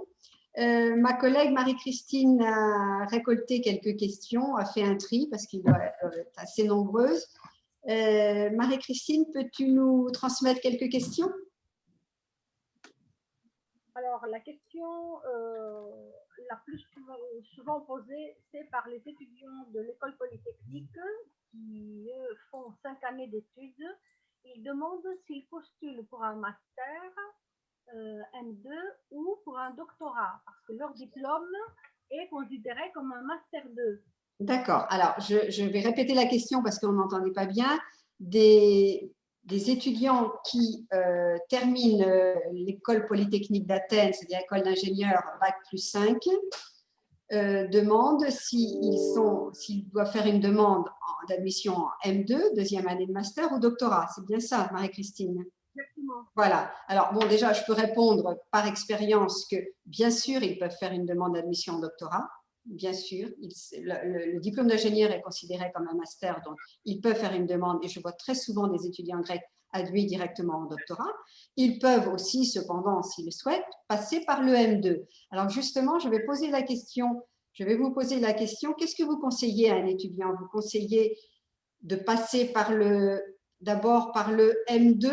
Ma collègue Marie-Christine a récolté quelques questions, a fait un tri parce qu'il doit être assez nombreuses. Marie-Christine, peux-tu nous transmettre quelques questions? Alors, la question la plus souvent posée, c'est par les étudiants de l'école polytechnique qui font 5 années d'études. Ils demandent s'ils postulent pour un master M2 ou pour un doctorat, parce que leur diplôme est considéré comme un master 2. D'accord. Alors, je vais répéter la question parce qu'on n'entendait pas bien. Des étudiants qui terminent l'école polytechnique d'Athènes, c'est-à-dire l'école d'ingénieurs Bac plus 5, demandent s'ils doivent faire une demande d'admission en M2, deuxième année de master, ou doctorat. C'est bien ça, Marie-Christine? Exactement. Voilà. Alors, bon, déjà, je peux répondre par expérience que, bien sûr, ils peuvent faire une demande d'admission en doctorat. Bien sûr, le diplôme d'ingénieur est considéré comme un master, donc ils peuvent faire une demande, et je vois très souvent des étudiants grecs admis directement en doctorat. Ils peuvent aussi, cependant, s'ils le souhaitent, passer par le M2. Alors justement, je vais vous poser la question, qu'est-ce que vous conseillez à un étudiant? Vous conseillez de passer d'abord par le M2?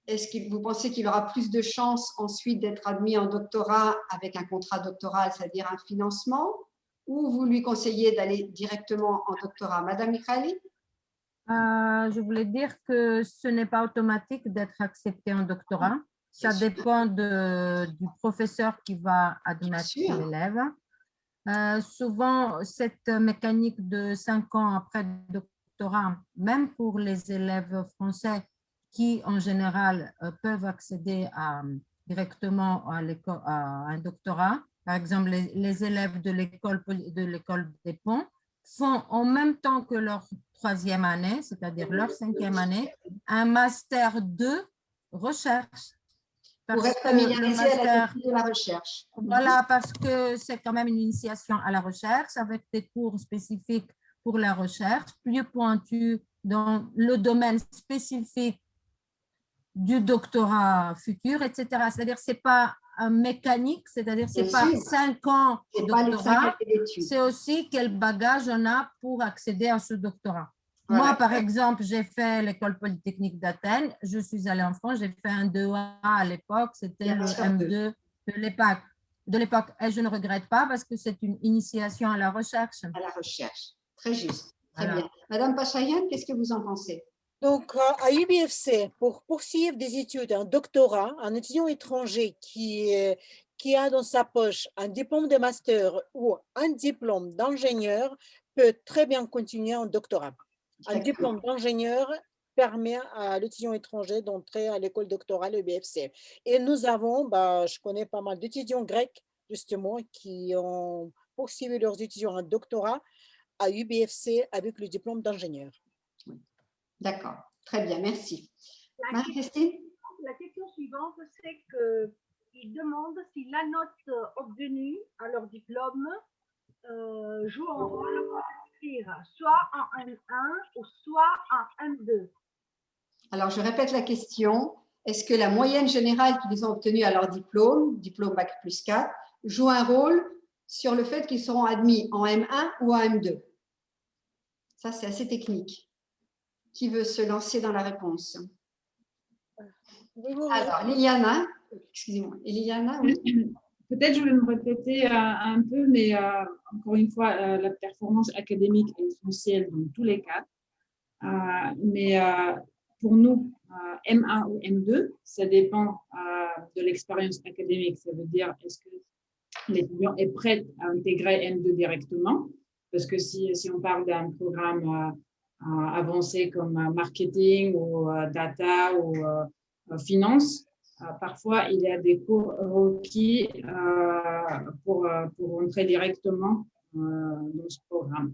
Est-ce que vous pensez qu'il aura plus de chances ensuite d'être admis en doctorat avec un contrat doctoral, c'est-à-dire un financement, ou vous lui conseillez d'aller directement en doctorat? Madame Mikhali? Je voulais dire que ce n'est pas automatique d'être accepté en doctorat. Ça dépend du professeur qui va admettre l'élève. Souvent, cette mécanique de 5 ans après le doctorat, même pour les élèves français qui, en général, peuvent accéder directement à un doctorat, par exemple, les élèves de l'école des Ponts font en même temps que leur 3e année, c'est-à-dire leur 5e année, un master 2 recherche. Pour être familiarisé à la technique de la recherche. Voilà, parce que c'est quand même une initiation à la recherche avec des cours spécifiques pour la recherche, plus pointus dans le domaine spécifique du doctorat futur, etc. C'est-à-dire que ce n'est pas mécanique, c'est-à-dire que ce n'est pas 5 ans de doctorat, c'est aussi quel bagage on a pour accéder à ce doctorat. Voilà. Moi, par exemple, j'ai fait l'école polytechnique d'Athènes, je suis allée en France, j'ai fait un 2A à l'époque, c'était le M2 de l'époque. Et je ne regrette pas parce que c'est une initiation à la recherche. À la recherche, très juste, très bien. Madame Pachayan, qu'est-ce que vous en pensez? Donc, à UBFC, pour poursuivre des études, un doctorat, un étudiant étranger qui a dans sa poche un diplôme de master ou un diplôme d'ingénieur peut très bien continuer en doctorat. Un diplôme d'ingénieur permet à l'étudiant étranger d'entrer à l'école doctorale UBFC. Et nous avons, je connais pas mal d'étudiants grecs, justement, qui ont poursuivi leurs études en doctorat à UBFC avec le diplôme d'ingénieur. D'accord, très bien, merci. Marie-Christine? La question suivante, c'est qu'ils demandent si la note obtenue à leur diplôme joue un rôle pour inscrire soit en M1 ou soit en M2. Alors, je répète la question. Est-ce que la moyenne générale qu'ils ont obtenue à leur diplôme Bac plus 4, joue un rôle sur le fait qu'ils seront admis en M1 ou en M2? Ça, c'est assez technique. Qui veut se lancer dans la réponse? Alors, Liliana, excusez-moi. Liliana, oui. Peut-être je vais me répéter un peu, mais encore une fois, la performance académique est essentielle dans tous les cas. Mais pour nous, M1 ou M2, ça dépend de l'expérience académique. Ça veut dire, est-ce que l'étudiant est prêt à intégrer M2 directement? Parce que si on parle d'un programme avancé comme marketing ou data ou finance, parfois il y a des cours requis pour entrer directement dans ce programme.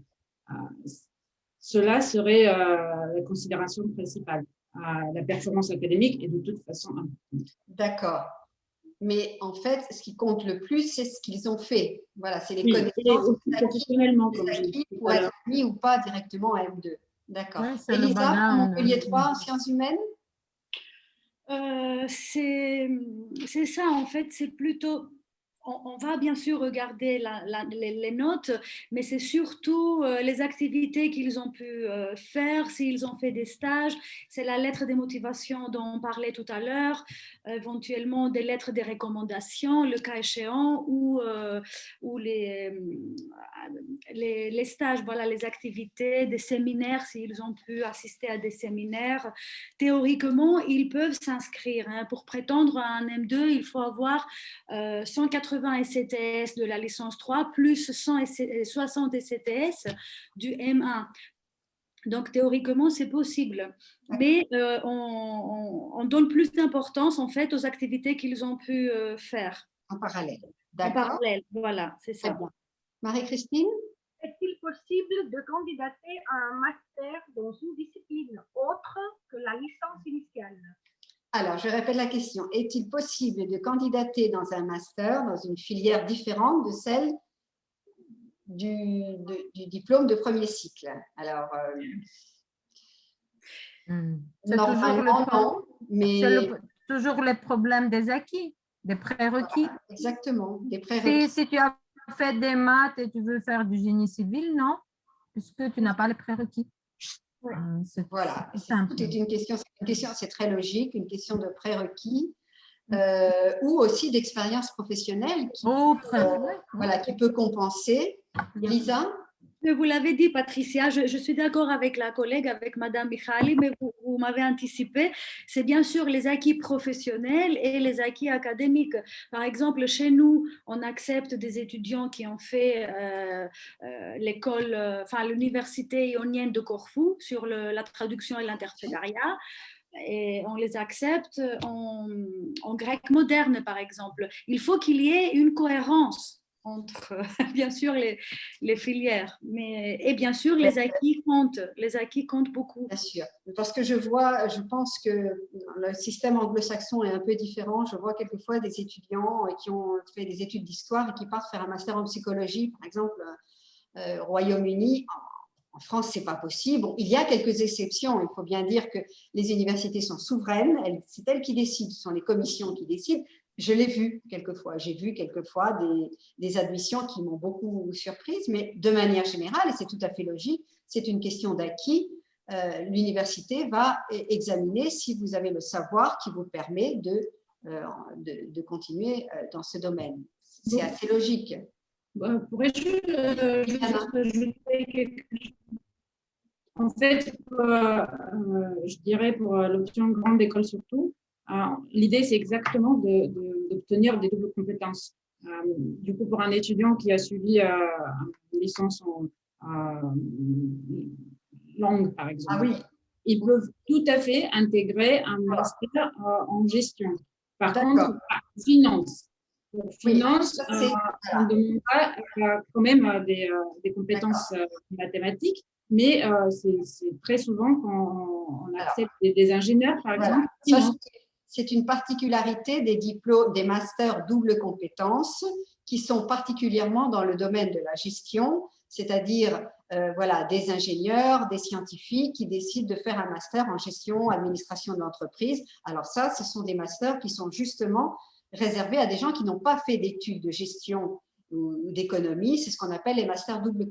Cela serait la considération principale. La performance académique est de toute façon importante. D'accord. Mais en fait, ce qui compte le plus, c'est ce qu'ils ont fait. Voilà, c'est les Oui, connaissances, aussi professionnellement, comme les j'ai dit acquis tout pour à être l'heure. admis ou pas directement en M2. D'accord. Ouais, c'est le Elisa, pour background. Montpellier 3 en sciences humaines? C'est ça, en fait, c'est plutôt. On va bien sûr regarder les notes, mais c'est surtout les activités qu'ils ont pu faire, s'ils ont fait des stages. C'est la lettre de motivation dont on parlait tout à l'heure, éventuellement des lettres de recommandation, le cas échéant, ou les stages, voilà, les activités, des séminaires, s'ils ont pu assister à des séminaires. Théoriquement, ils peuvent s'inscrire. Hein. Pour prétendre à un M2, il faut avoir 180 ECTS de la licence 3 plus 160 ECTS du M1. Donc, théoriquement, c'est possible. Mais on donne plus d'importance, en fait, aux activités qu'ils ont pu faire. En parallèle. En D'accord. parallèle, voilà, c'est Très ça. bien. Marie-Christine? Est-il possible de candidater à un master dans une discipline autre que la licence initiale? Alors, je répète la question. Est-il possible de candidater dans un master, dans une filière différente de celle du diplôme de premier cycle? Alors, C'est toujours normalement, non, mais toujours le problème des acquis, des prérequis. voilà, exactement, des prérequis. Si tu as fait des maths et tu veux faire du génie civil, non, puisque tu n'as pas les prérequis. Ouais. C'est Voilà, simple. c'est une question, c'est très logique, une question de prérequis ou aussi d'expérience professionnelle qui, voilà, qui peut compenser. Elisa? Vous l'avez dit, Patricia, je suis d'accord avec la collègue, avec Madame Michali, mais vous m'avez anticipé. C'est bien sûr les acquis professionnels et les acquis académiques. Par exemple, chez nous, on accepte des étudiants qui ont fait l'école, enfin l'université ionienne de Corfou sur la traduction et l'interprétariat. Et on les accepte en grec moderne, par exemple. Il faut qu'il y ait une cohérence entre, bien sûr, les filières. Et bien sûr, les acquis comptent beaucoup. Bien sûr, parce que je pense que le système anglo-saxon est un peu différent. Je vois quelquefois des étudiants qui ont fait des études d'histoire et qui partent faire un master en psychologie, par exemple, au Royaume-Uni. En France, ce n'est pas possible. Bon, il y a quelques exceptions. Il faut bien dire que les universités sont souveraines. C'est elles qui décident. Ce sont les commissions qui décident. Je l'ai vu quelquefois. J'ai vu quelquefois des admissions qui m'ont beaucoup surprise. Mais de manière générale, et c'est tout à fait logique, c'est une question d'acquis. L'université va examiner si vous avez le savoir qui vous permet de continuer dans ce domaine. C'est assez logique. Pourrais-je juste ajouter quelque chose? En fait, je dirais pour l'option grande école surtout, l'idée c'est exactement d'obtenir des doubles compétences. Du coup, pour un étudiant qui a suivi une licence en langue, par exemple, ah oui, ils peuvent tout à fait intégrer un master en gestion. Par contre, finance. Pour finance, on ne demande pas quand même des compétences mathématiques, mais c'est très souvent quand on accepte des ingénieurs, par exemple. C'est une particularité des diplômes, des masters double compétences qui sont particulièrement dans le domaine de la gestion, c'est-à-dire voilà, des ingénieurs, des scientifiques qui décident de faire un master en gestion, administration de l'entreprise. Alors ça, ce sont des masters qui sont justement réservés à des gens qui n'ont pas fait d'études de gestion ou d'économie. C'est ce qu'on appelle les masters double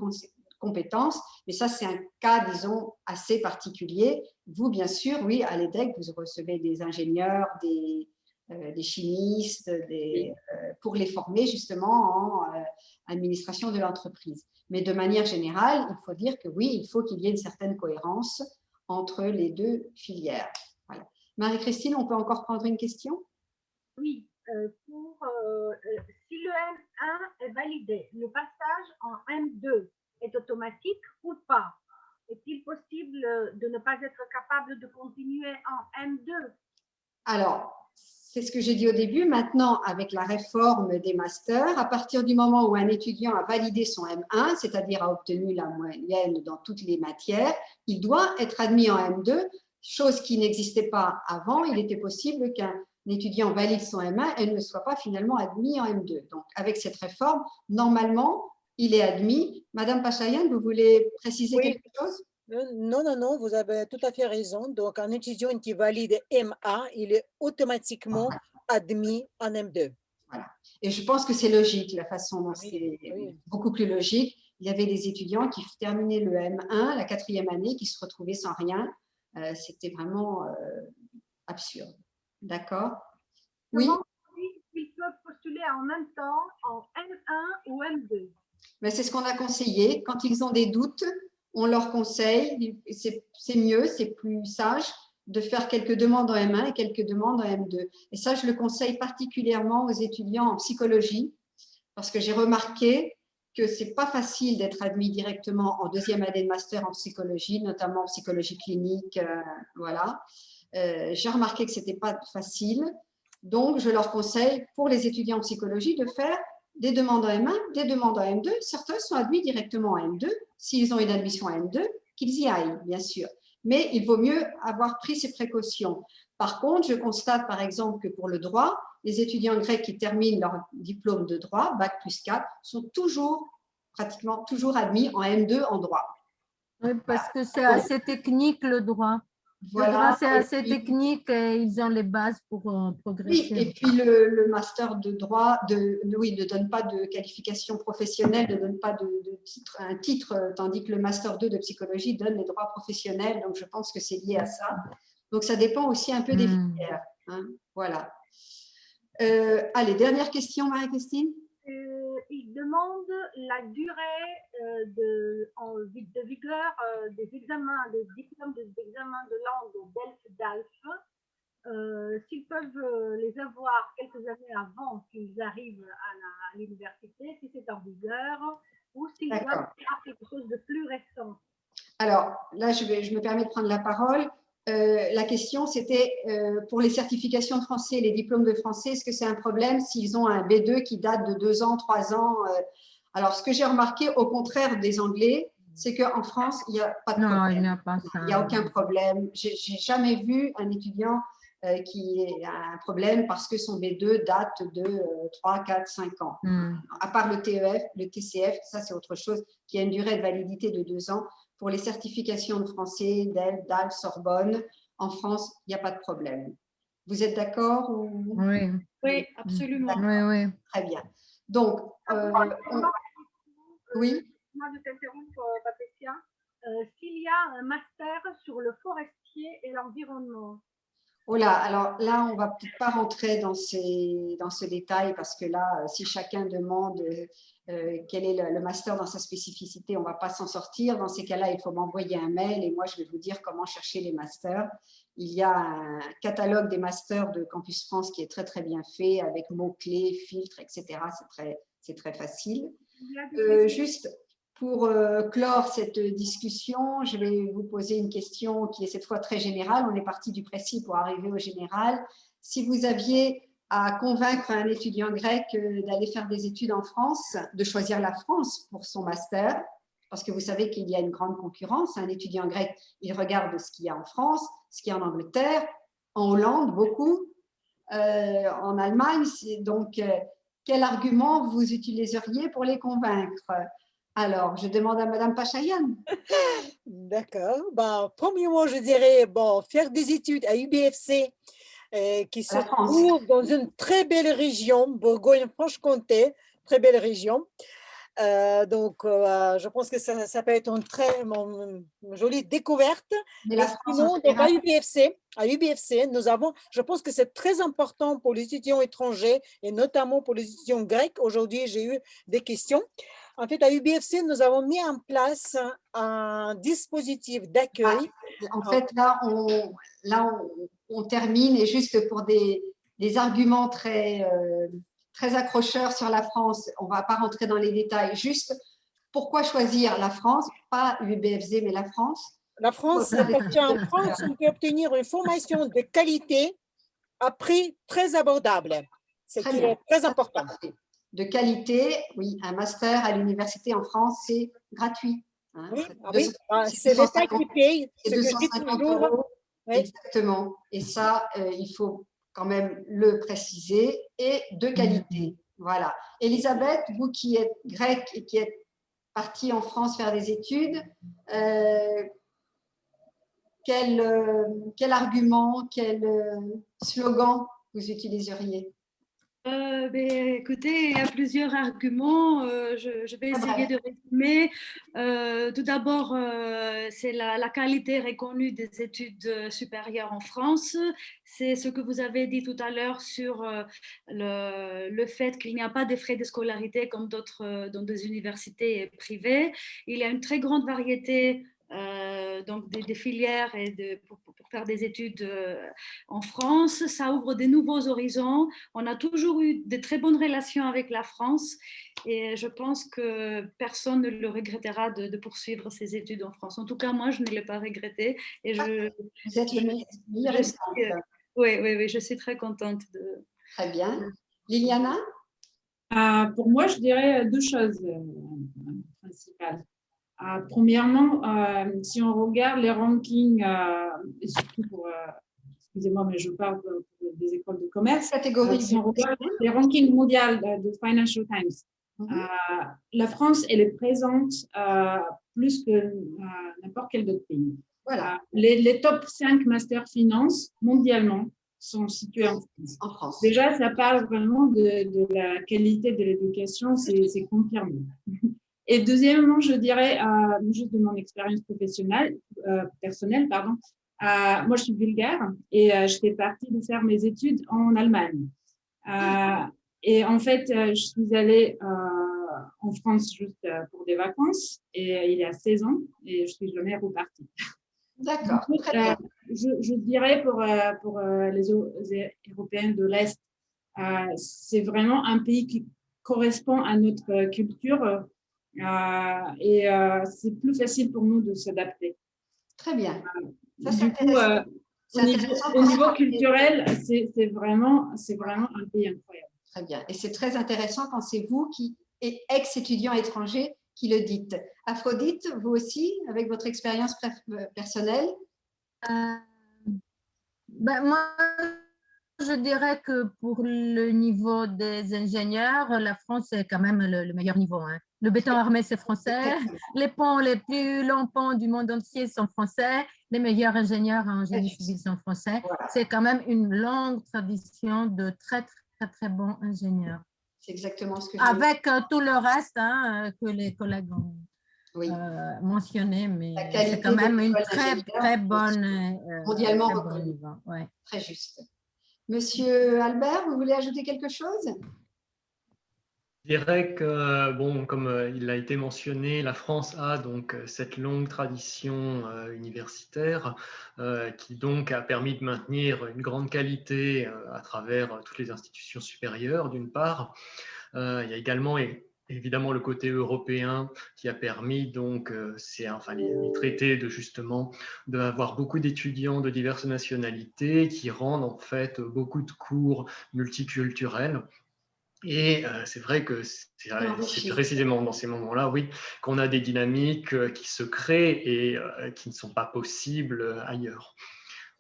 compétences. Mais ça, c'est un cas, disons, assez particulier. Vous, bien sûr, oui, à l'EDEC, vous recevez des ingénieurs, des chimistes, pour les former justement en administration de l'entreprise. Mais de manière générale, il faut dire que oui, il faut qu'il y ait une certaine cohérence entre les deux filières. Voilà. Marie-Christine, on peut encore prendre une question? Oui, si le M1 est validé, le passage en M2 est automatique ou pas? Est-il possible de ne pas être capable de continuer en M2? Alors, c'est ce que j'ai dit au début. Maintenant, avec la réforme des masters, à partir du moment où un étudiant a validé son M1, c'est-à-dire a obtenu la moyenne dans toutes les matières, il doit être admis en M2, chose qui n'existait pas avant. Il était possible qu'un étudiant valide son M1 et ne soit pas finalement admis en M2. Donc, avec cette réforme, normalement, il est admis. Madame Pachayan, vous voulez préciser Oui. quelque chose? Non, vous avez tout à fait raison. Donc, un étudiant qui valide M1, il est automatiquement admis en M2. Voilà. Et je pense que c'est logique, la façon dont Oui, c'est oui. beaucoup plus logique. Il y avait des étudiants qui terminaient le M1, la 4e année, qui se retrouvaient sans rien. C'était vraiment absurde. D'accord? Oui, Ils peuvent postuler en même temps en M1 ou M2. mais c'est ce qu'on a conseillé. Quand ils ont des doutes, on leur conseille, c'est mieux, c'est plus sage de faire quelques demandes en M1 et quelques demandes en M2. Et ça, je le conseille particulièrement aux étudiants en psychologie, parce que j'ai remarqué que ce n'est pas facile d'être admis directement en 2e année de master en psychologie, notamment en psychologie clinique. Voilà. J'ai remarqué que ce n'était pas facile. Donc, je leur conseille, pour les étudiants en psychologie, de faire des demandes en M1, des demandes en M2. Certains sont admis directement en M2. S'ils ont une admission en M2, qu'ils y aillent, bien sûr. Mais il vaut mieux avoir pris ces précautions. Par contre, je constate, par exemple, que pour le droit, les étudiants grecs qui terminent leur diplôme de droit, Bac plus 4, sont pratiquement toujours admis en M2 en droit. Oui, parce que c'est assez technique le droit. Voilà. Le droit, c'est assez technique et ils ont les bases pour progresser. Oui, et puis le master de droit ne donne pas de qualification professionnelle, ne donne pas un titre, tandis que le master 2 de psychologie donne les droits professionnels. Donc, je pense que c'est lié à ça. Donc, ça dépend aussi un peu des filières. Hein, voilà. Allez, dernière question, Marie-Christine. Il demande la durée de vigueur des examens, des diplômes d'examen de langue DELF-DALF, s'ils peuvent les avoir quelques années avant qu'ils arrivent à l'université, si c'est en vigueur, ou s'ils doivent faire quelque chose de plus récent. Alors, là, je me permets de prendre la parole. La question, c'était pour les certifications de français, les diplômes de français, est-ce que c'est un problème s'ils ont un B2 qui date de 2 ans, 3 ans Alors, ce que j'ai remarqué, au contraire des Anglais, c'est qu'en France, il n'y a pas de problème. Non, il n'y a pas ça. Il n'y a aucun problème. Je n'ai jamais vu un étudiant qui a un problème parce que son B2 date de 3, 4, 5 ans. À part le TEF, le TCF, ça c'est autre chose, qui a une durée de validité de 2 ans. Pour les certifications de français, DELF, DALF, Sorbonne, en France, il n'y a pas de problème. Vous êtes d'accord ou... Oui, absolument. Oui. Très bien. Donc, oui. Moi, de t'interrompre, Patricia. S'il y a un master sur le forestier et l'environnement. Oh là, alors là, on ne va peut-être pas rentrer dans ce détail parce que là, si chacun demande quel est le master dans sa spécificité, on ne va pas s'en sortir. Dans ces cas-là, il faut m'envoyer un mail et moi, je vais vous dire comment chercher les masters. Il y a un catalogue des masters de Campus France qui est très, très bien fait avec mots-clés, filtres, etc. C'est très facile. Juste pour clore cette discussion, je vais vous poser une question qui est cette fois très générale. On est parti du précis pour arriver au général. Si vous aviez à convaincre un étudiant grec d'aller faire des études en France, de choisir la France pour son master, parce que vous savez qu'il y a une grande concurrence. Un étudiant grec, il regarde ce qu'il y a en France, ce qu'il y a en Angleterre, en Hollande, beaucoup, en Allemagne. Donc, quel argument vous utiliseriez pour les convaincre? Alors, je demande à Madame Pachayan. D'accord. Premièrement, je dirais faire des études à UBFC qui se trouve dans une très belle région, Bourgogne-Franche-Comté, très belle région. Je pense que ça peut être une très jolie découverte. Mais sinon, à UBFC, nous avons, je pense que c'est très important pour les étudiants étrangers et notamment pour les étudiants grecs. Aujourd'hui, j'ai eu des questions. En fait, à UBFC, nous avons mis en place un dispositif d'accueil. En fait, là, on termine et juste pour des arguments très accrocheurs sur la France, on ne va pas rentrer dans les détails. Juste, pourquoi choisir la France, pas UBFC, mais la France? La France, parce qu'en France, on peut obtenir une formation de qualité à prix très abordable. C'est très important. De qualité, oui, un master à l'université en France, c'est gratuit. Hein. Oui, c'est l'État qui paye. C'est 250 €. Oui. Exactement. Et ça, il faut quand même le préciser, et de qualité. Voilà. Elisabeth, vous qui êtes grecque et qui êtes partie en France faire des études, quel argument, quel slogan vous utiliseriez? Écoutez, il y a plusieurs arguments. Je vais essayer de résumer. Tout d'abord, c'est la qualité reconnue des études supérieures en France. C'est ce que vous avez dit tout à l'heure sur le fait qu'il n'y a pas de frais de scolarité comme dans des universités privées. Il y a une très grande variété donc des filières et pour faire des études en France. Ça ouvre de nouveaux horizons. On a toujours eu de très bonnes relations avec la France et je pense que personne ne le regrettera de poursuivre ses études en France. En tout cas, moi, je ne l'ai pas regretté. Et vous êtes le meilleur exemple. Oui, je suis très contente. Très bien. Liliana? Pour moi, je dirais deux choses principales. Premièrement, si on regarde les rankings, et surtout pour, excusez-moi, mais je parle des écoles de commerce, si on regarde les rankings mondiaux de Financial Times, la France, elle est présente plus que n'importe quel autre pays. Voilà. Les top 5 Master Finance mondialement sont situés en France. Déjà, ça parle vraiment de la qualité de l'éducation, c'est confirmé. Et deuxièmement, je dirais, juste de mon expérience personnelle, moi je suis bulgare et j'étais partie de faire mes études en Allemagne. Et en fait, je suis allée en France juste pour des vacances et il y a 16 ans et je suis jamais repartie. D'accord. Je dirais pour les Européens de l'Est, c'est vraiment un pays qui correspond à notre culture. Et c'est plus facile pour nous de s'adapter. Très bien. Ça, du coup, au niveau culturel, c'est vraiment un pays incroyable. Très bien. Et c'est très intéressant quand c'est vous qui êtes ex-étudiant étranger qui le dites. Aphrodite, vous aussi, avec votre expérience personnelle? Moi, je dirais que pour le niveau des ingénieurs, la France est quand même le meilleur niveau. Hein. Le béton armé, c'est français. Les ponts, les plus longs ponts du monde entier sont français. Les meilleurs ingénieurs en génie civil sont français. Voilà. C'est quand même une longue tradition de très, très, très bons ingénieurs. C'est exactement ce que je avec tout le reste que les collègues ont mentionné, mais c'est quand même une très, très bonne... mondialement reconnue. Ouais. Très juste. Monsieur Albert, vous voulez ajouter quelque chose? Je dirais que, bon, comme il a été mentionné, la France a donc cette longue tradition universitaire qui donc a permis de maintenir une grande qualité à travers toutes les institutions supérieures, d'une part. Il y a également évidemment le côté européen qui a permis donc, les traités d'avoir beaucoup d'étudiants de diverses nationalités qui rendent en fait beaucoup de cours multiculturels. Et c'est vrai que c'est précisément dans ces moments-là, oui, qu'on a des dynamiques qui se créent et qui ne sont pas possibles ailleurs.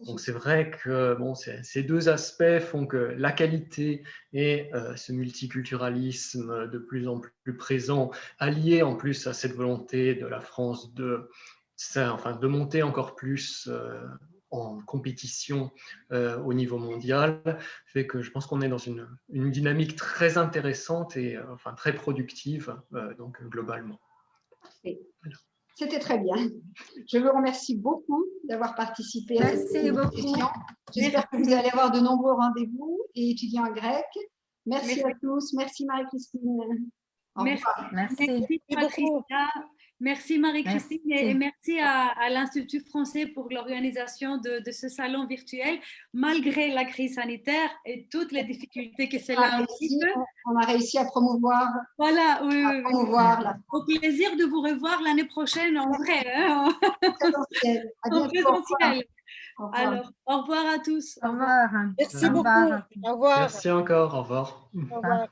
Donc c'est vrai que ces deux aspects font que la qualité et ce multiculturalisme de plus en plus présent, allié en plus à cette volonté de la France de monter encore plus en compétition au niveau mondial, fait que je pense qu'on est dans une dynamique très intéressante et très productive donc globalement. Parfait. Voilà. C'était très bien. Je vous remercie beaucoup d'avoir participé à cette discussion. J'espère que vous allez avoir de nombreux rendez-vous et étudiants en grec. Merci à tous. Merci Marie-Christine. Merci Patricia. Merci Marie-Christine et merci à l'Institut français pour l'organisation de ce salon virtuel, malgré la crise sanitaire et toutes les difficultés que cela implique. On a réussi à promouvoir. Voilà, oui. La... Au plaisir de vous revoir l'année prochaine en vrai. Hein, en présentiel. Alors, au revoir à tous. Au revoir. Merci beaucoup. Au revoir. Merci encore. Au revoir. Au revoir.